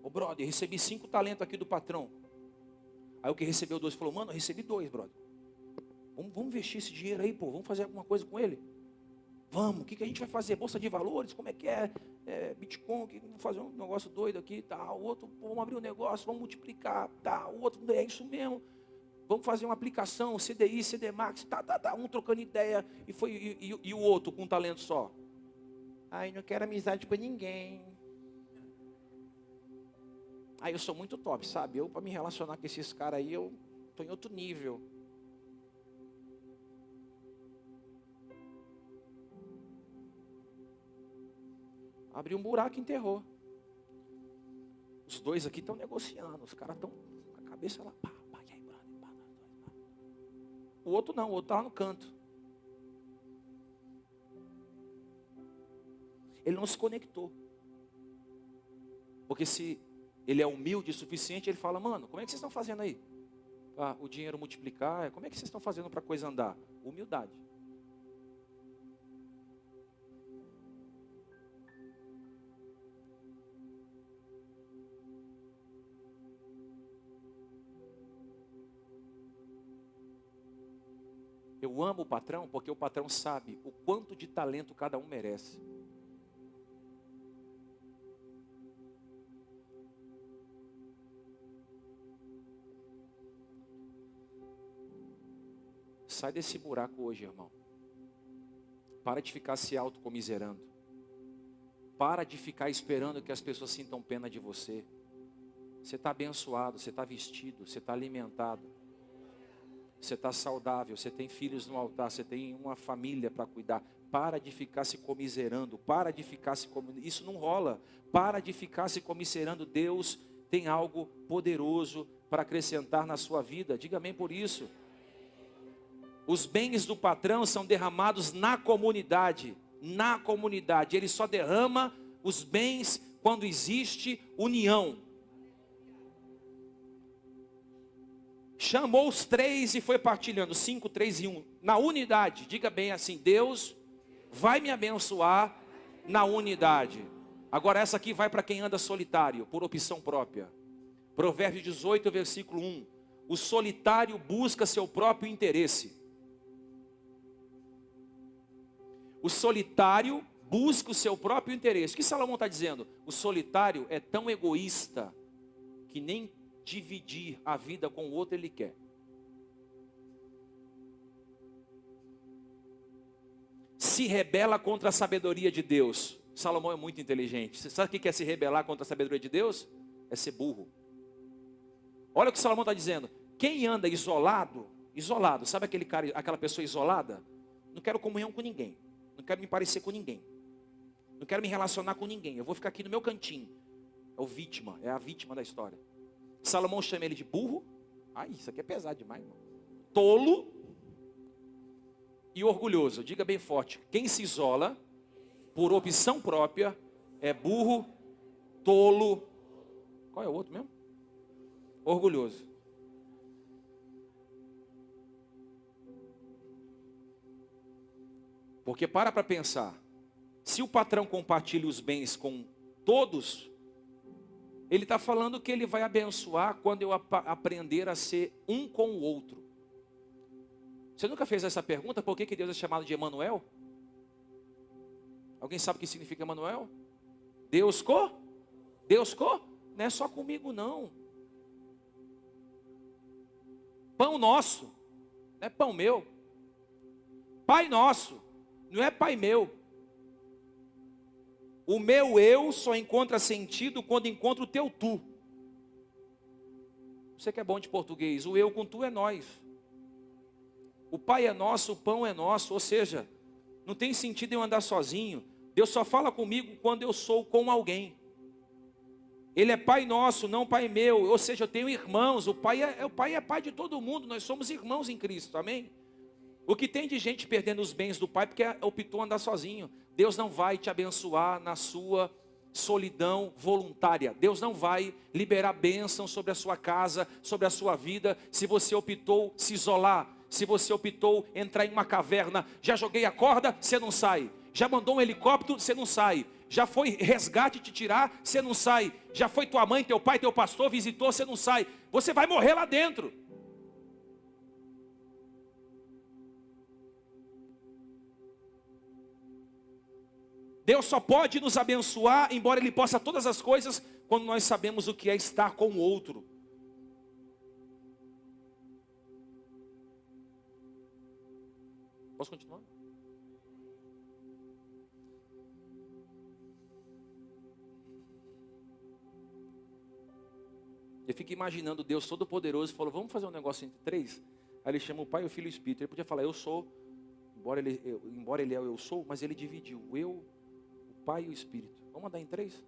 Ô brother, recebi 5 talentos aqui do patrão. Aí o que recebeu 2 falou: mano, eu recebi 2, brother. Vamos investir esse dinheiro aí, pô. Vamos fazer alguma coisa com ele. Vamos, o que a gente vai fazer? Bolsa de valores, como é que é? Bitcoin, vamos fazer um negócio doido aqui, tá? O outro, vamos abrir um negócio, vamos multiplicar, tá? O outro, é isso mesmo. Vamos fazer uma aplicação, CDI, CDMax, tá. Um trocando ideia. E o outro com um talento só? Ai, não quero amizade com ninguém. Aí eu sou muito top, sabe? Eu, para me relacionar com esses caras aí, eu estou em outro nível. Abriu um buraco e enterrou. Os dois aqui estão negociando. Os caras estão com a cabeça lá. Pá, pá, e aí, brother, pá, pá. O outro não, o outro está lá no canto. Ele não se conectou. Porque se ele é humilde o suficiente, ele fala, mano, como é que vocês estão fazendo aí? Para o dinheiro multiplicar, como é que vocês estão fazendo para a coisa andar? Humildade. Eu amo o patrão porque o patrão sabe o quanto de talento cada um merece. Sai desse buraco hoje, irmão. Para de ficar se autocomiserando. Para de ficar esperando que as pessoas sintam pena de você. Você está abençoado, você está vestido, você está alimentado. Você está saudável, você tem filhos no altar, você tem uma família para cuidar. Para de ficar se comiserando, para de ficar se comiserando. Isso não rola. Para de ficar se comiserando. Deus tem algo poderoso para acrescentar na sua vida. Diga amém por isso. Os bens do patrão são derramados na comunidade. Na comunidade. Ele só derrama os bens quando existe união. Chamou os três e foi partilhando. 5, 3 e 1. Na unidade. Diga bem assim. Deus vai me abençoar na unidade. Agora essa aqui vai para quem anda solitário, por opção própria. Provérbios 18, versículo 1. O solitário busca seu próprio interesse. O solitário busca o seu próprio interesse. O que Salomão está dizendo? O solitário é tão egoísta que nem dividir a vida com o outro ele quer. Se rebela contra a sabedoria de Deus. Salomão é muito inteligente. Você sabe o que é se rebelar contra a sabedoria de Deus? É ser burro. Olha o que Salomão está dizendo. Quem anda isolado, sabe aquele cara, aquela pessoa isolada? Não quero comunhão com ninguém. Não quero me parecer com ninguém. Não quero me relacionar com ninguém. Eu vou ficar aqui no meu cantinho. É o vítima, é a vítima da história. Salomão chama ele de burro. Ai, isso aqui é pesado demais, irmão. Tolo e orgulhoso. Diga bem forte. Quem se isola por opção própria é burro, tolo. Qual é o outro mesmo? Orgulhoso. Porque para pensar, se o patrão compartilha os bens com todos, ele está falando que ele vai abençoar quando eu aprender a ser um com o outro. Você nunca fez essa pergunta? Por que Deus é chamado de Emanuel? Alguém sabe o que significa Emanuel? Deus co? Não é só comigo não. Pão nosso, não é pão meu. Pai nosso. Não é pai meu. O meu eu só encontra sentido quando encontra o teu tu. Você que é bom de português, o eu com tu é nós. O pai é nosso, o pão é nosso. Ou seja, não tem sentido eu andar sozinho. Deus só fala comigo quando eu sou com alguém. Ele é pai nosso, não pai meu. Ou seja, eu tenho irmãos. O pai é pai de todo mundo. Nós somos irmãos em Cristo, amém? O que tem de gente perdendo os bens do pai porque optou andar sozinho. Deus não vai te abençoar na sua solidão voluntária. Deus não vai liberar bênção sobre a sua casa, sobre a sua vida, se você optou se isolar, se você optou entrar em uma caverna. Já joguei a corda, você não sai. Já mandou um helicóptero, você não sai. Já foi resgate te tirar, você não sai. Já foi tua mãe, teu pai, teu pastor, visitou, você não sai. Você vai morrer lá dentro. Deus só pode nos abençoar, embora Ele possa todas as coisas, quando nós sabemos o que é estar com o outro. Posso continuar? Eu fico imaginando Deus Todo-Poderoso, falou, vamos fazer um negócio entre três? Aí Ele chama o Pai, o Filho e o Espírito. Ele podia falar, eu sou, embora ele é o eu sou, mas Ele dividiu, o eu, Pai e o Espírito. Vamos andar em 3?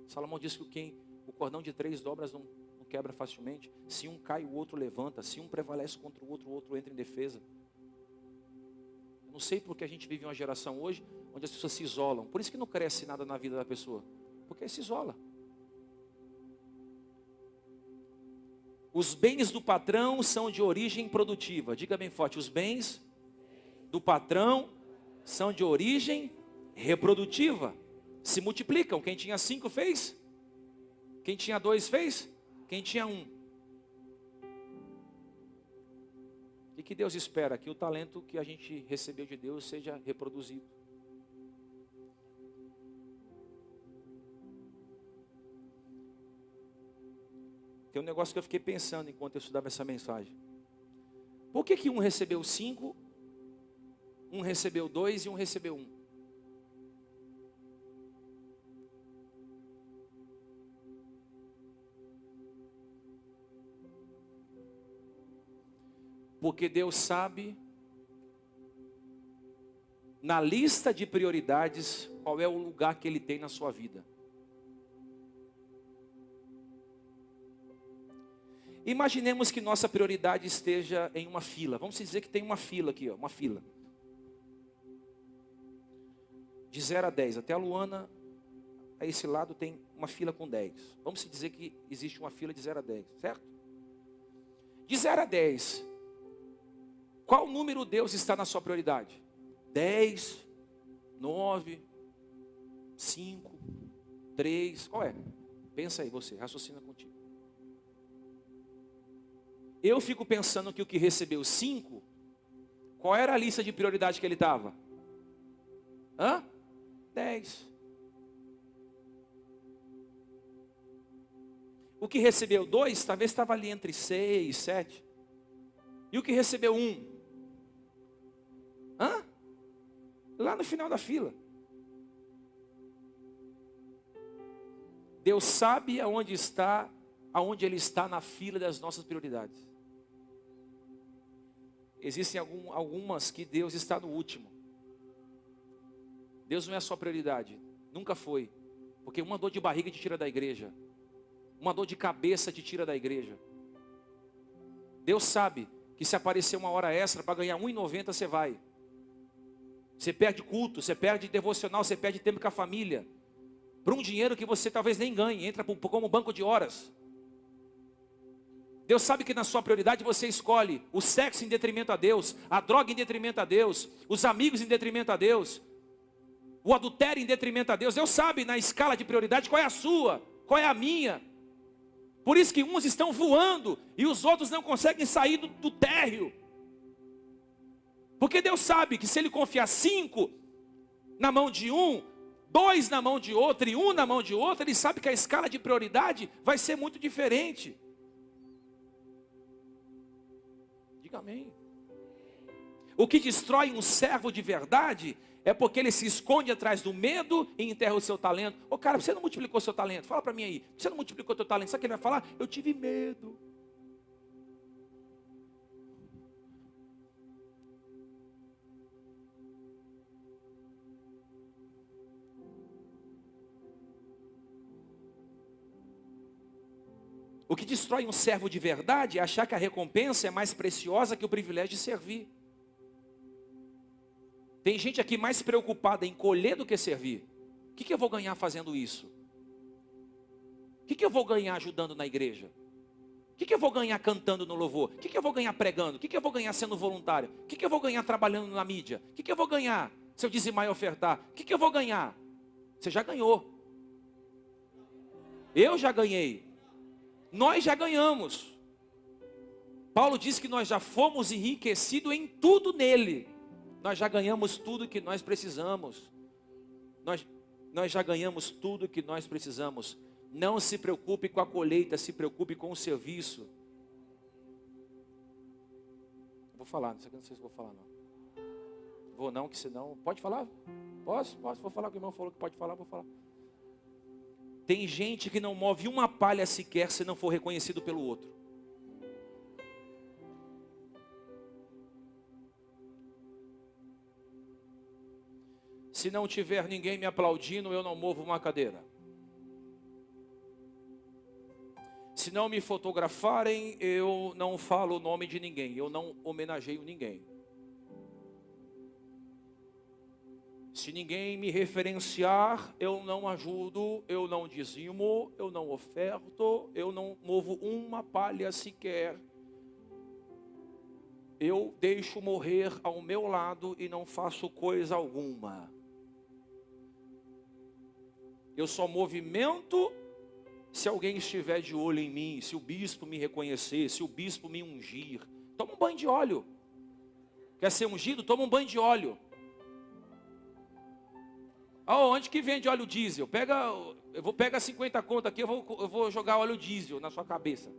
Salomão disse que o cordão de 3 dobras não quebra facilmente. Se um cai, o outro levanta. Se um prevalece contra o outro entra em defesa. Eu não sei porque a gente vive uma geração hoje onde as pessoas se isolam. Por isso que não cresce nada na vida da pessoa. Porque se isola. Os bens do patrão são de origem produtiva. Diga bem forte, os bens do patrão são de origem reprodutiva. Se multiplicam. Quem tinha 5 fez. Quem tinha 2 fez. Quem tinha 1. E que Deus espera? Que o talento que a gente recebeu de Deus seja reproduzido. Tem um negócio que eu fiquei pensando enquanto eu estudava essa mensagem. Por que um recebeu 5, um recebeu 2 e um recebeu 1? Porque Deus sabe, na lista de prioridades, qual é o lugar que Ele tem na sua vida. Imaginemos que nossa prioridade esteja em uma fila. Vamos dizer que tem uma fila aqui, ó, uma fila. De 0 a 10. Até a Luana, a esse lado tem uma fila com 10. Vamos dizer que existe uma fila de 0 a 10, certo? De 0 a 10, qual número Deus está na sua prioridade? 10, 9, 5, 3, qual é? Pensa aí você, raciocina contigo. Eu fico pensando que o que recebeu 5, qual era a lista de prioridade que ele estava? 10. O que recebeu 2, talvez estava ali entre 6 e 7. E o que recebeu 1? Lá no final da fila. Deus sabe aonde Ele está na fila das nossas prioridades. Existem algumas que Deus está no último. Deus não é a sua prioridade, nunca foi. Porque uma dor de barriga te tira da igreja. Uma dor de cabeça te tira da igreja. Deus sabe que se aparecer uma hora extra para ganhar R$1,90 você vai. Você perde culto, você perde devocional, você perde tempo com a família. Por um dinheiro que você talvez nem ganhe, entra como banco de horas. Deus sabe que na sua prioridade você escolhe o sexo em detrimento a Deus, a droga em detrimento a Deus, os amigos em detrimento a Deus, o adultério em detrimento a Deus. Deus sabe na escala de prioridade qual é a sua, qual é a minha. Por isso que uns estão voando e os outros não conseguem sair do térreo. Porque Deus sabe que se Ele confiar 5 na mão de um, 2 na mão de outro e 1 na mão de outro, Ele sabe que a escala de prioridade vai ser muito diferente. Diga amém. O que destrói um servo de verdade é porque ele se esconde atrás do medo e enterra o seu talento. Ô cara, você não multiplicou seu talento? Fala para mim aí. Você não multiplicou teu talento? Sabe o que ele vai falar? Eu tive medo. O que destrói um servo de verdade é achar que a recompensa é mais preciosa que o privilégio de servir. Tem gente aqui mais preocupada em colher do que servir. O que eu vou ganhar fazendo isso? O que eu vou ganhar ajudando na igreja? O que eu vou ganhar cantando no louvor? O que eu vou ganhar pregando? O que eu vou ganhar sendo voluntário? O que eu vou ganhar trabalhando na mídia? O que eu vou ganhar se eu dizimar e ofertar? O que eu vou ganhar? Você já ganhou. Eu já ganhei. Nós já ganhamos. Paulo diz que nós já fomos enriquecidos em tudo nele. Nós já ganhamos tudo que nós precisamos. Nós já ganhamos tudo que nós precisamos. Não se preocupe com a colheita, se preocupe com o serviço. Vou falar, não sei se vou falar não. Vou não, que senão... Pode falar? Posso? Vou falar, o que o irmão falou que pode falar, vou falar. Tem gente que não move uma palha sequer se não for reconhecido pelo outro. Se não tiver ninguém me aplaudindo, eu não movo uma cadeira. Se não me fotografarem, eu não falo o nome de ninguém, eu não homenageio ninguém. Se ninguém me referenciar, eu não ajudo, eu não dizimo, eu não oferto, eu não movo uma palha sequer. Eu deixo morrer ao meu lado e não faço coisa alguma. Eu só movimento se alguém estiver de olho em mim, se o bispo me reconhecer, se o bispo me ungir. Toma um banho de óleo. Quer ser ungido? Toma um banho de óleo. Onde que vende óleo diesel? Eu vou pegar 50 conto aqui, eu vou jogar óleo diesel na sua cabeça.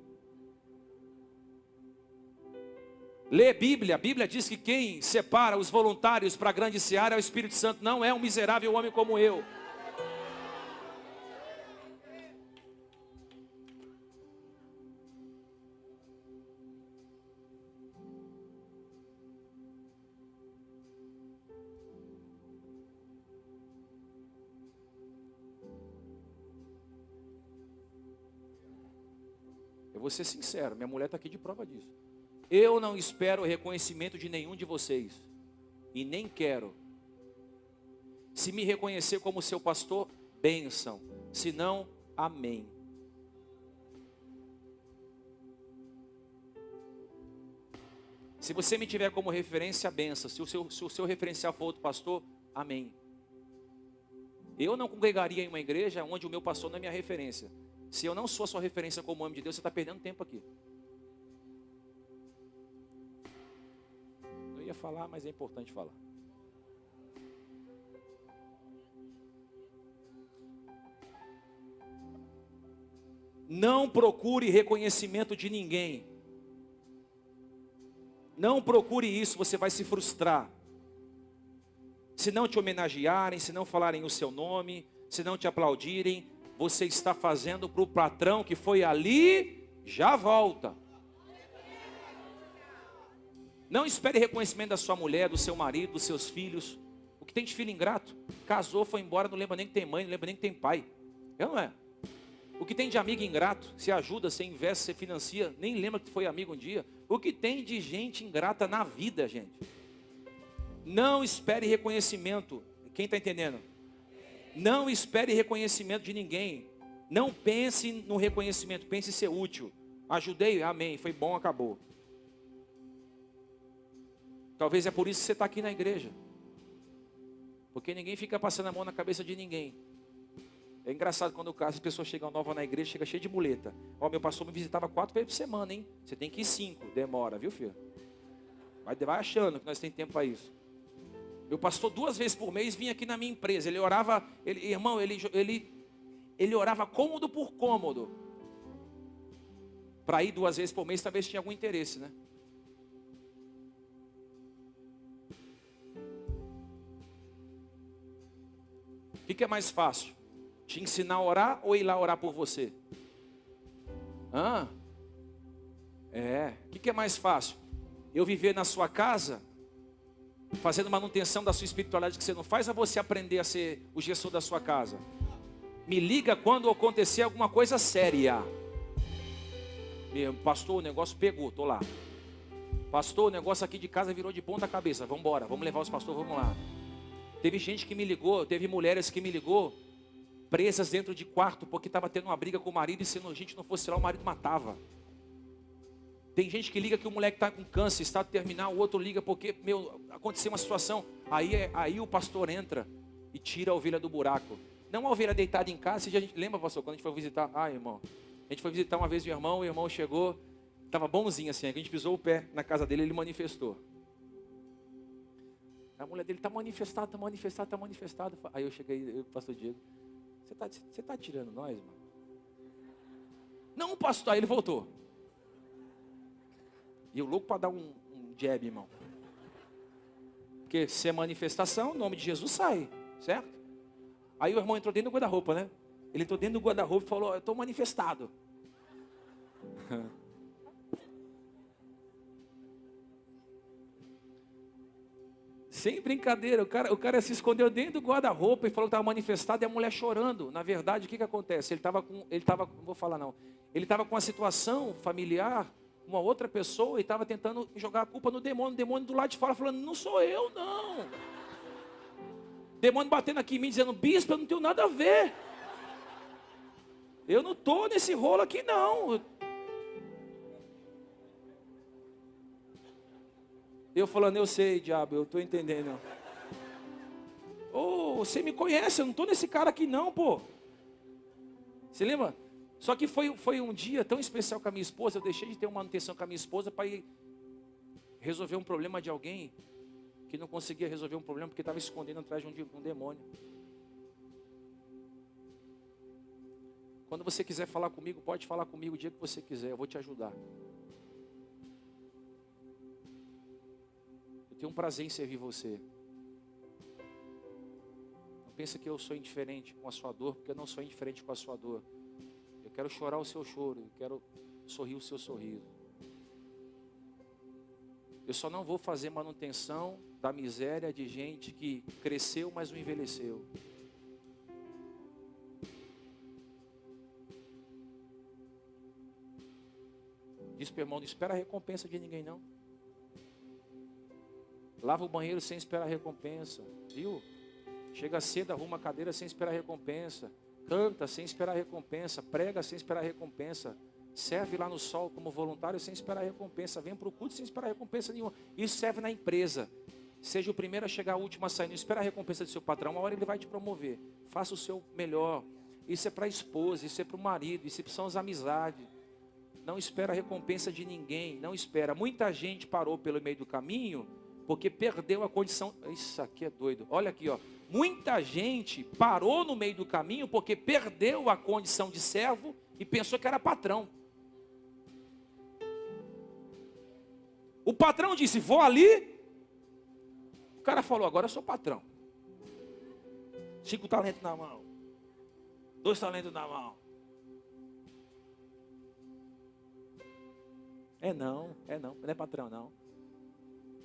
Lê Bíblia. A Bíblia diz que quem separa os voluntários para a grande seara é o Espírito Santo. Não é um miserável homem como eu. Eu vou ser sincero, minha mulher está aqui de prova disso. Eu não espero o reconhecimento de nenhum de vocês. E nem quero. Se me reconhecer como seu pastor, bênção. Se não, amém. Se você me tiver como referência, benção. Se o seu referencial for outro pastor, amém. Eu não congregaria em uma igreja onde o meu pastor não é minha referência. Se eu não sou a sua referência como homem de Deus, você está perdendo tempo aqui. Eu ia falar, mas é importante falar. Não procure reconhecimento de ninguém. Não procure isso, você vai se frustrar. Se não te homenagearem, se não falarem o seu nome, se não te aplaudirem, você está fazendo para o patrão que foi ali, já volta. Não espere reconhecimento da sua mulher, do seu marido, dos seus filhos. O que tem de filho ingrato? Casou, foi embora, não lembra nem que tem mãe, não lembra nem que tem pai. É ou não é? O que tem de amigo ingrato? Você ajuda, você investe, você financia, nem lembra que foi amigo um dia. O que tem de gente ingrata na vida, gente? Não espere reconhecimento. Quem está entendendo? Não espere reconhecimento de ninguém. Não pense no reconhecimento, pense em ser útil. Ajudei? Amém. Foi bom, acabou. Talvez é por isso que você está aqui na igreja. Porque ninguém fica passando a mão na cabeça de ninguém. É engraçado quando as pessoas chegam novas na igreja, chega cheio de muleta. Meu pastor me visitava 4 vezes por semana, hein? Você tem que ir 5, demora, viu, filho? Vai achando que nós temos tempo para isso. Meu pastor 2 vezes por mês vinha aqui na minha empresa. Ele orava, ele orava cômodo por cômodo. Para ir 2 vezes por mês, talvez tinha algum interesse, né? O que é mais fácil? Te ensinar a orar ou ir lá orar por você? O que é mais fácil? Eu viver na sua casa, fazendo manutenção da sua espiritualidade que você não faz, ou você aprender a ser o gestor da sua casa? Me liga quando acontecer alguma coisa séria. Pastor, o negócio pegou, tô lá. Pastor, o negócio aqui de casa virou de ponta cabeça. Vamos embora, vamos levar os pastores, vamos lá. Teve gente que me ligou, teve mulheres que me ligou, presas dentro de quarto, porque estava tendo uma briga com o marido, e se a gente não fosse lá, o marido matava. Tem gente que liga que o moleque está com câncer, estado terminal, o outro liga porque, aconteceu uma situação. Aí o pastor entra e tira a ovelha do buraco. Não a ovelha deitada em casa. A gente lembra, pastor, quando a gente foi visitar? Irmão, a gente foi visitar uma vez o irmão chegou, estava bonzinho assim, a gente pisou o pé na casa dele, ele manifestou. A mulher dele está manifestado. Aí eu cheguei, o pastor Diego, você está tirando nós, mano? Não, pastor, aí ele voltou. E eu louco para dar um jab, irmão. Porque se é manifestação, o nome de Jesus sai, certo? Aí o irmão entrou dentro do guarda-roupa, né? Ele entrou dentro do guarda-roupa e falou, eu estou manifestado. Sem brincadeira, o cara se escondeu dentro do guarda-roupa e falou que estava manifestado e a mulher chorando. Na verdade, o que acontece? Não vou falar não. Ele estava com uma situação familiar, uma outra pessoa, e estava tentando jogar a culpa no demônio. O demônio do lado de fora falando, não sou eu não. O demônio batendo aqui em mim, dizendo, bispo, eu não tenho nada a ver. Eu não estou nesse rolo aqui não. Eu falando, eu sei, diabo, eu estou entendendo. Você me conhece, eu não estou nesse cara aqui não, pô. Você lembra? Só que foi um dia tão especial com a minha esposa, eu deixei de ter uma manutenção com a minha esposa para ir resolver um problema de alguém que não conseguia resolver um problema porque estava escondendo atrás de um demônio. Quando você quiser falar comigo, pode falar comigo o dia que você quiser, eu vou te ajudar. Tenho um prazer em servir você. Não pensa que eu sou indiferente com a sua dor, porque eu não sou indiferente com a sua dor. Eu quero chorar o seu choro, eu quero sorrir o seu sorriso. Eu só não vou fazer manutenção da miséria de gente que cresceu, mas não envelheceu. Diz para o irmão, não espera a recompensa de ninguém não. Lava o banheiro sem esperar a recompensa, viu? Chega cedo, arruma a cadeira sem esperar a recompensa. Canta sem esperar a recompensa. Prega sem esperar a recompensa. Serve lá no sol como voluntário sem esperar a recompensa. Vem para o culto sem esperar a recompensa nenhuma. Isso serve na empresa. Seja o primeiro a chegar, o último a sair. Não espera a recompensa do seu patrão. Uma hora ele vai te promover. Faça o seu melhor. Isso é para a esposa, isso é para o marido, isso são as amizades. Não espera a recompensa de ninguém. Não espera. Muita gente parou pelo meio do caminho porque perdeu a condição. Isso aqui é doido. Olha aqui, ó. Muita gente parou no meio do caminho porque perdeu a condição de servo e pensou que era patrão. O patrão disse, vou ali. O cara falou, agora eu sou patrão. 5 talentos na mão. 2 talentos na mão. Não é patrão não.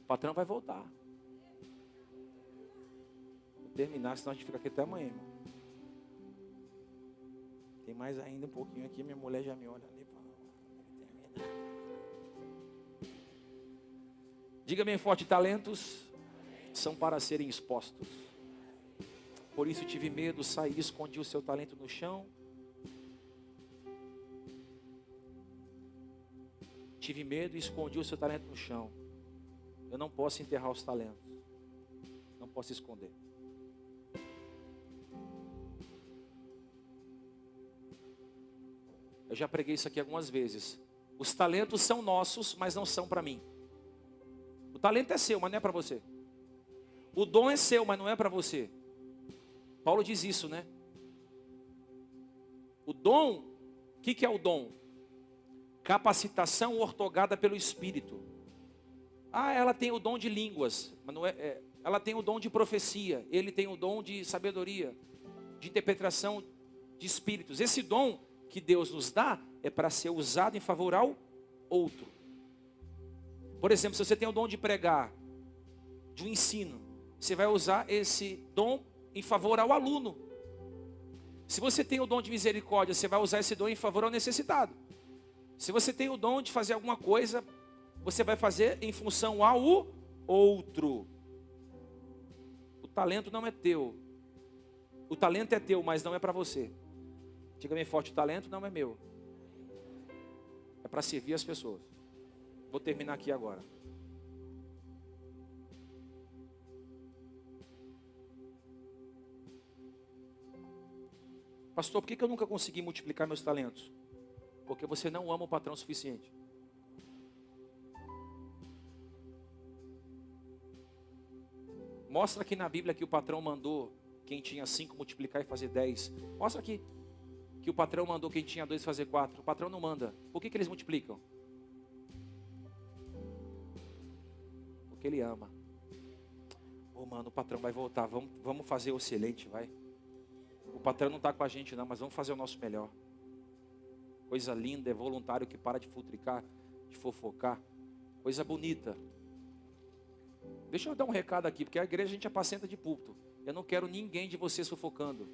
O patrão vai voltar. Vou terminar, senão a gente fica aqui até amanhã, irmão. Tem mais ainda um pouquinho aqui, minha mulher já me olha ali. Diga bem forte, talentos são para serem expostos. Por isso tive medo, saí e escondi o seu talento no chão. Tive medo e escondi o seu talento no chão. Eu não posso enterrar os talentos. Não posso esconder. Eu já preguei isso aqui algumas vezes. Os talentos são nossos, mas não são para mim. O talento é seu, mas não é para você. O dom é seu, mas não é para você. Paulo diz isso, né? O dom, o que é o dom? Capacitação ortogada pelo Espírito. Ela tem o dom de línguas, mas não ela tem o dom de profecia, ele tem o dom de sabedoria, de interpretação de espíritos. Esse dom que Deus nos dá é para ser usado em favor ao outro. Por exemplo, se você tem o dom de pregar, de um ensino, você vai usar esse dom em favor ao aluno. Se você tem o dom de misericórdia, você vai usar esse dom em favor ao necessitado. Se você tem o dom de fazer alguma coisa, você vai fazer em função ao outro. O talento não é teu. O talento é teu, mas não é para você. Diga bem forte, o talento não é meu. É para servir as pessoas. Vou terminar aqui agora. Pastor, por que eu nunca consegui multiplicar meus talentos? Porque você não ama o patrão o suficiente. Mostra aqui na Bíblia que o patrão mandou quem tinha 5 multiplicar e fazer 10. Mostra aqui que o patrão mandou quem tinha 2 fazer 4. O patrão não manda. Por que eles multiplicam? Porque ele ama. Mano, o patrão vai voltar. Vamos fazer o excelente, vai. O patrão não está com a gente não, mas vamos fazer o nosso melhor. Coisa linda, é voluntário que para de futricar, de fofocar. Coisa bonita. Deixa eu dar um recado aqui, porque a igreja a gente apacenta de púlpito. Eu não quero ninguém de vocês sufocando,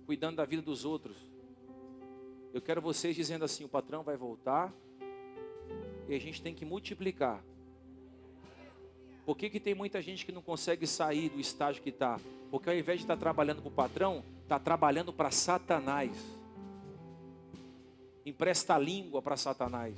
cuidando da vida dos outros. Eu quero vocês dizendo assim: o patrão vai voltar e a gente tem que multiplicar. Por que tem muita gente que não consegue sair do estágio que está? Porque ao invés de estar trabalhando para o patrão, está trabalhando para Satanás. Empresta a língua para Satanás.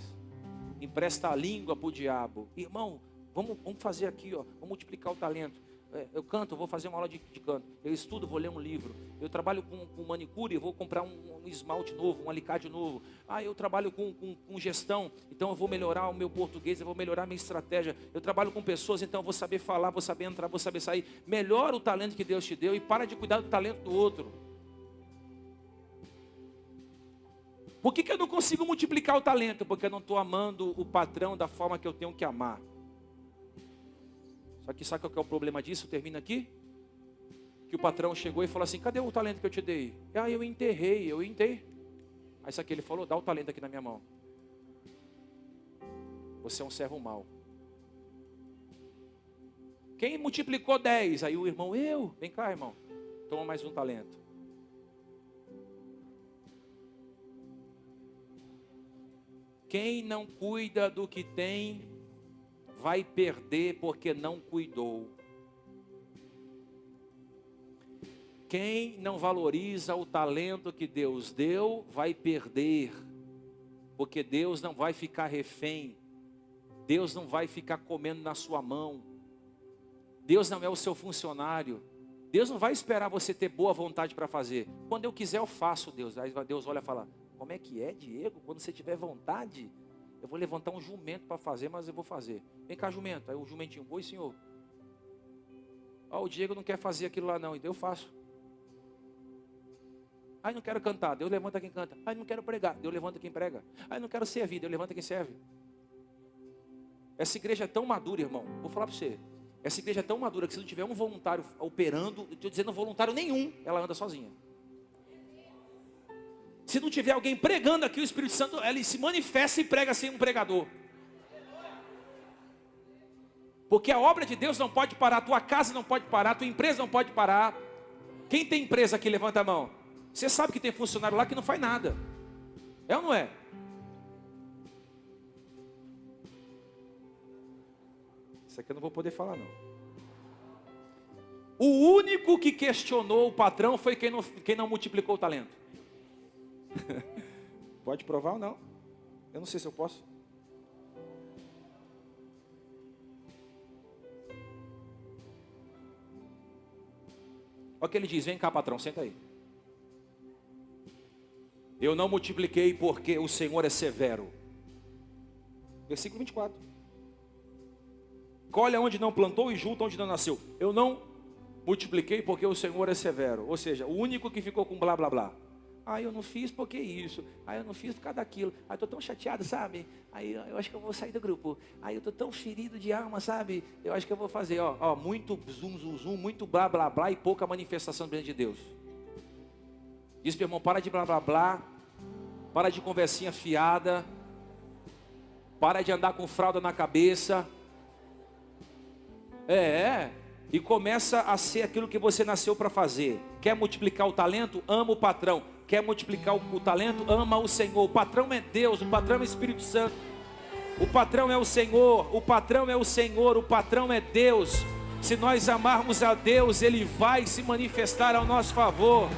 Empresta a língua para o diabo. Irmão, vamos fazer aqui, ó, vamos multiplicar o talento. Eu canto, vou fazer uma aula de canto. Eu estudo, vou ler um livro. Eu trabalho com manicure, vou comprar um esmalte novo, um alicate novo. Eu trabalho com gestão, então eu vou melhorar o meu português, eu vou melhorar a minha estratégia. Eu trabalho com pessoas, então eu vou saber falar, vou saber entrar, vou saber sair. Melhora o talento que Deus te deu e para de cuidar do talento do outro. Por que eu não consigo multiplicar o talento? Porque eu não estou amando o patrão da forma que eu tenho que amar. Só que sabe qual que é o problema disso? Termina aqui. Que o patrão chegou e falou assim: cadê o talento que eu te dei? Eu enterrei. Aí sabe o que ele falou? Dá o talento aqui na minha mão. Você é um servo mau. Quem multiplicou 10? Aí o irmão: eu. Vem cá, irmão. Toma mais um talento. Quem não cuida do que tem, vai perder porque não cuidou. Quem não valoriza o talento que Deus deu, vai perder. Porque Deus não vai ficar refém. Deus não vai ficar comendo na sua mão. Deus não é o seu funcionário. Deus não vai esperar você ter boa vontade para fazer. Quando eu quiser eu faço, Deus. Aí Deus olha e fala: como é que é, Diego? Quando você tiver vontade, eu vou levantar um jumento para fazer, mas eu vou fazer. Vem cá, jumento. Aí o jumentinho: oi, senhor. O Diego não quer fazer aquilo lá não. Então eu faço. Não quero cantar. Deus levanta quem canta. Não quero pregar. Deus levanta quem prega. Não quero servir. Deus levanta quem serve. Essa igreja é tão madura, irmão. Vou falar para você. Essa igreja é tão madura que se não tiver um voluntário operando, eu estou dizendo voluntário nenhum, ela anda sozinha. Se não tiver alguém pregando aqui, o Espírito Santo, ele se manifesta e prega sem um pregador. Porque a obra de Deus não pode parar, a tua casa não pode parar, a tua empresa não pode parar. Quem tem empresa aqui, levanta a mão. Você sabe que tem funcionário lá que não faz nada. É ou não é? Isso aqui eu não vou poder falar não. O único que questionou o patrão foi quem não multiplicou o talento. Pode provar ou não? Eu não sei se eu posso. Olha o que ele diz: vem cá, patrão, senta aí. Eu não multipliquei porque o Senhor é severo. Versículo 24. Colhe onde não plantou e junta onde não nasceu. Eu não multipliquei porque o Senhor é severo. Ou seja, o único que ficou com blá blá blá. Eu não fiz porque isso. Eu não fiz por causa daquilo. Eu estou tão chateado, sabe? Eu acho que eu vou sair do grupo. Eu estou tão ferido de alma, sabe? Eu acho que eu vou fazer, muito zum, zum, zum, muito blá, blá, blá e pouca manifestação diante de Deus. Diz para o irmão: para de blá, blá, blá. Para de conversinha fiada. Para de andar com fralda na cabeça. E começa a ser aquilo que você nasceu para fazer. Quer multiplicar o talento? Ama o patrão. Quer multiplicar o talento? Ama o Senhor. O patrão é Deus, o patrão é o Espírito Santo. O patrão é o Senhor, o patrão é o Senhor, o patrão é Deus. Se nós amarmos a Deus, Ele vai se manifestar ao nosso favor.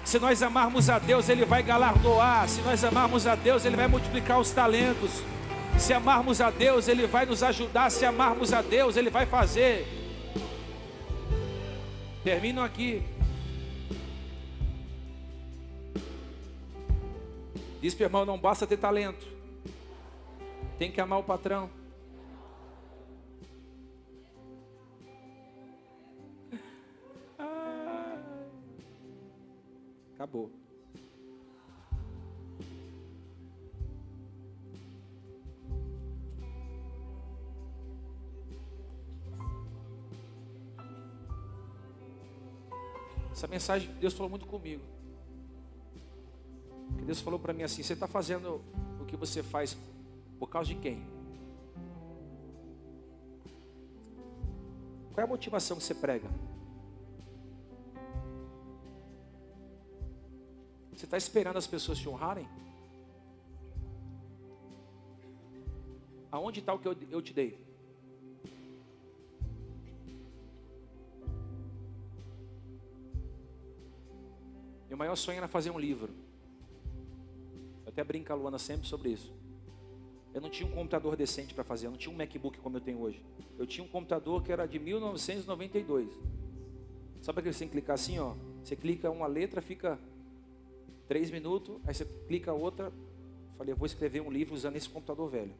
Se nós amarmos a Deus, Ele vai galardoar. Se nós amarmos a Deus, Ele vai multiplicar os talentos. Se amarmos a Deus, Ele vai nos ajudar. Se amarmos a Deus, Ele vai fazer. Termino aqui. Diz para o irmão: não basta ter talento, tem que amar o patrão. Acabou. Essa mensagem, Deus falou muito comigo. Deus falou para mim assim: você está fazendo o que você faz por causa de quem? qual é a motivação que você prega? Você está esperando as pessoas te honrarem? Aonde está o que eu te dei? Meu maior sonho era fazer um livro. Eu até brinco com a Luana sempre sobre isso. Eu não tinha um computador decente para fazer, eu não tinha um MacBook como eu tenho hoje. Eu tinha um computador que era de 1992. Sabe aquele que você tem que clicar assim, ó? Você clica uma letra, fica 3 minutos, aí você clica outra. Falei, eu vou escrever um livro usando esse computador velho.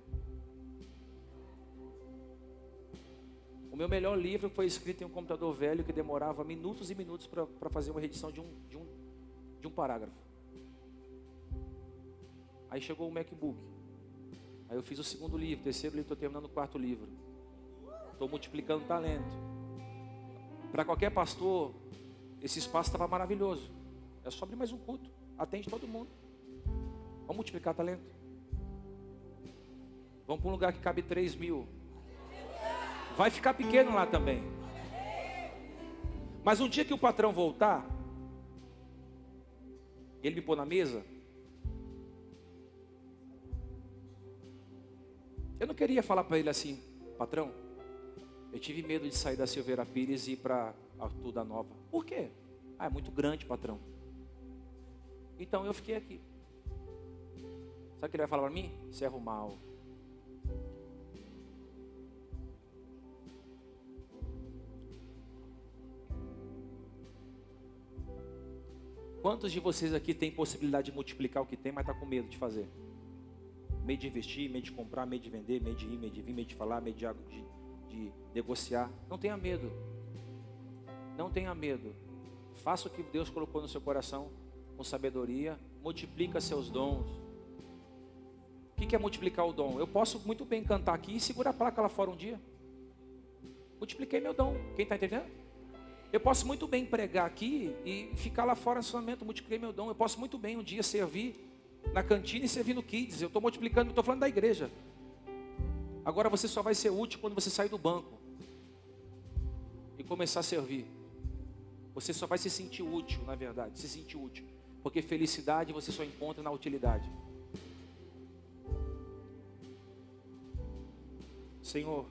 O meu melhor livro foi escrito em um computador velho que demorava minutos e minutos para fazer uma reedição de um parágrafo. Aí chegou o MacBook. Aí eu fiz o segundo livro, terceiro livro, estou terminando o quarto livro. Estou multiplicando talento. Para qualquer pastor, esse espaço estava maravilhoso. É só abrir mais um culto. Atende todo mundo. Vamos multiplicar talento. Vamos para um lugar que cabe 3.000. Vai ficar pequeno lá também. Mas um dia que o patrão voltar, ele me pôr na mesa, eu não queria falar para ele assim, patrão, eu tive medo de sair da Silveira Pires e ir para Arthur da Nova. Por quê? Ah, é muito grande, patrão. Então eu fiquei aqui. Sabe o que ele vai falar para mim? Servo mau. Quantos de vocês aqui têm possibilidade de multiplicar o que tem, mas está com medo de fazer? Medo de investir, medo de comprar, medo de vender, medo de ir, medo de vir, medo de falar, medo de negociar. Não tenha medo. Não tenha medo. Faça o que Deus colocou no seu coração com sabedoria. Multiplica seus dons. O que é multiplicar o dom? Eu posso muito bem cantar aqui e segurar a placa lá fora um dia. Multipliquei meu dom. Quem está entendendo? Eu posso muito bem pregar aqui e ficar lá fora no estacionamento, multipliquei meu dom. Eu posso muito bem um dia servir na cantina e servir no Kids. Eu estou multiplicando, não estou falando da igreja. Agora você só vai ser útil quando você sair do banco e começar a servir. Você só vai se sentir útil, na verdade, se sentir útil. Porque felicidade você só encontra na utilidade. Senhor,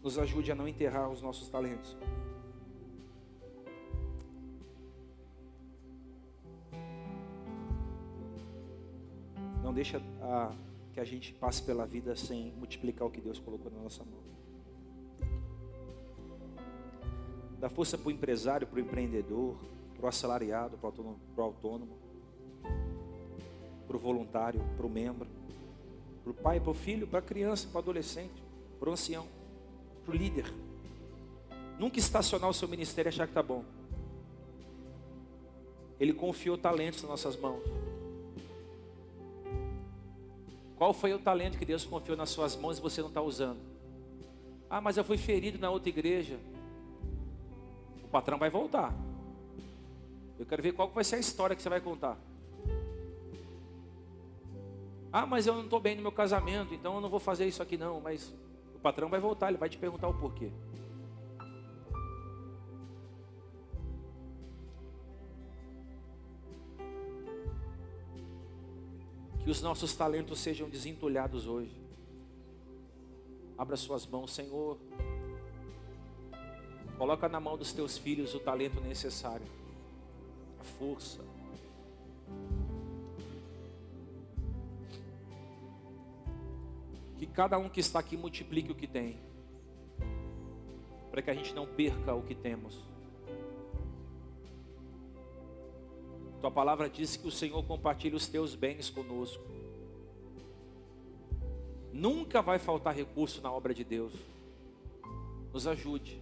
nos ajude a não enterrar os nossos talentos. Não deixa que a gente passe pela vida sem multiplicar o que Deus colocou na nossa mão. Dá força para o empresário, para o empreendedor, para o assalariado, para o autônomo, para o voluntário, para o membro, para o pai, para o filho, para a criança, para o adolescente, para o ancião, para o líder. Nunca estacionar o seu ministério e achar que está bom. Ele confiou talentos nas nossas mãos. Qual foi o talento que Deus confiou nas suas mãos e você não está usando? Ah, mas eu fui ferido na outra igreja. O patrão vai voltar. Eu quero ver qual vai ser a história que você vai contar. Ah, mas eu não estou bem no meu casamento, então eu não vou fazer isso aqui não. Mas o patrão vai voltar, ele vai te perguntar o porquê. Que os nossos talentos sejam desentulhados hoje. Abra suas mãos, Senhor. Coloca na mão dos teus filhos o talento necessário. A força. Que cada um que está aqui multiplique o que tem. Para que a gente não perca o que temos. Tua palavra diz que o Senhor compartilha os teus bens conosco. Nunca vai faltar recurso na obra de Deus. Nos ajude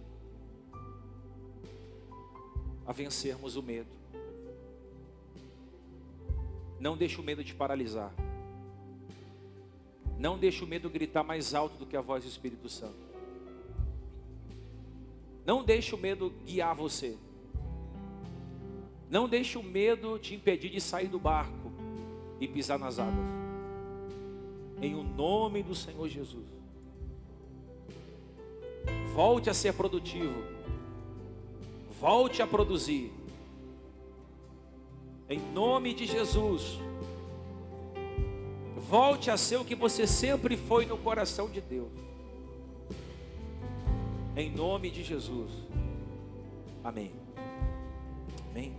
a vencermos o medo. Não deixe o medo te paralisar. Não deixe o medo gritar mais alto do que a voz do Espírito Santo. Não deixe o medo guiar você. Não deixe o medo te impedir de sair do barco e pisar nas águas. Em o nome do Senhor Jesus. Volte a ser produtivo. Volte a produzir. Em nome de Jesus. Volte a ser o que você sempre foi no coração de Deus. Em nome de Jesus. Amém. Amém.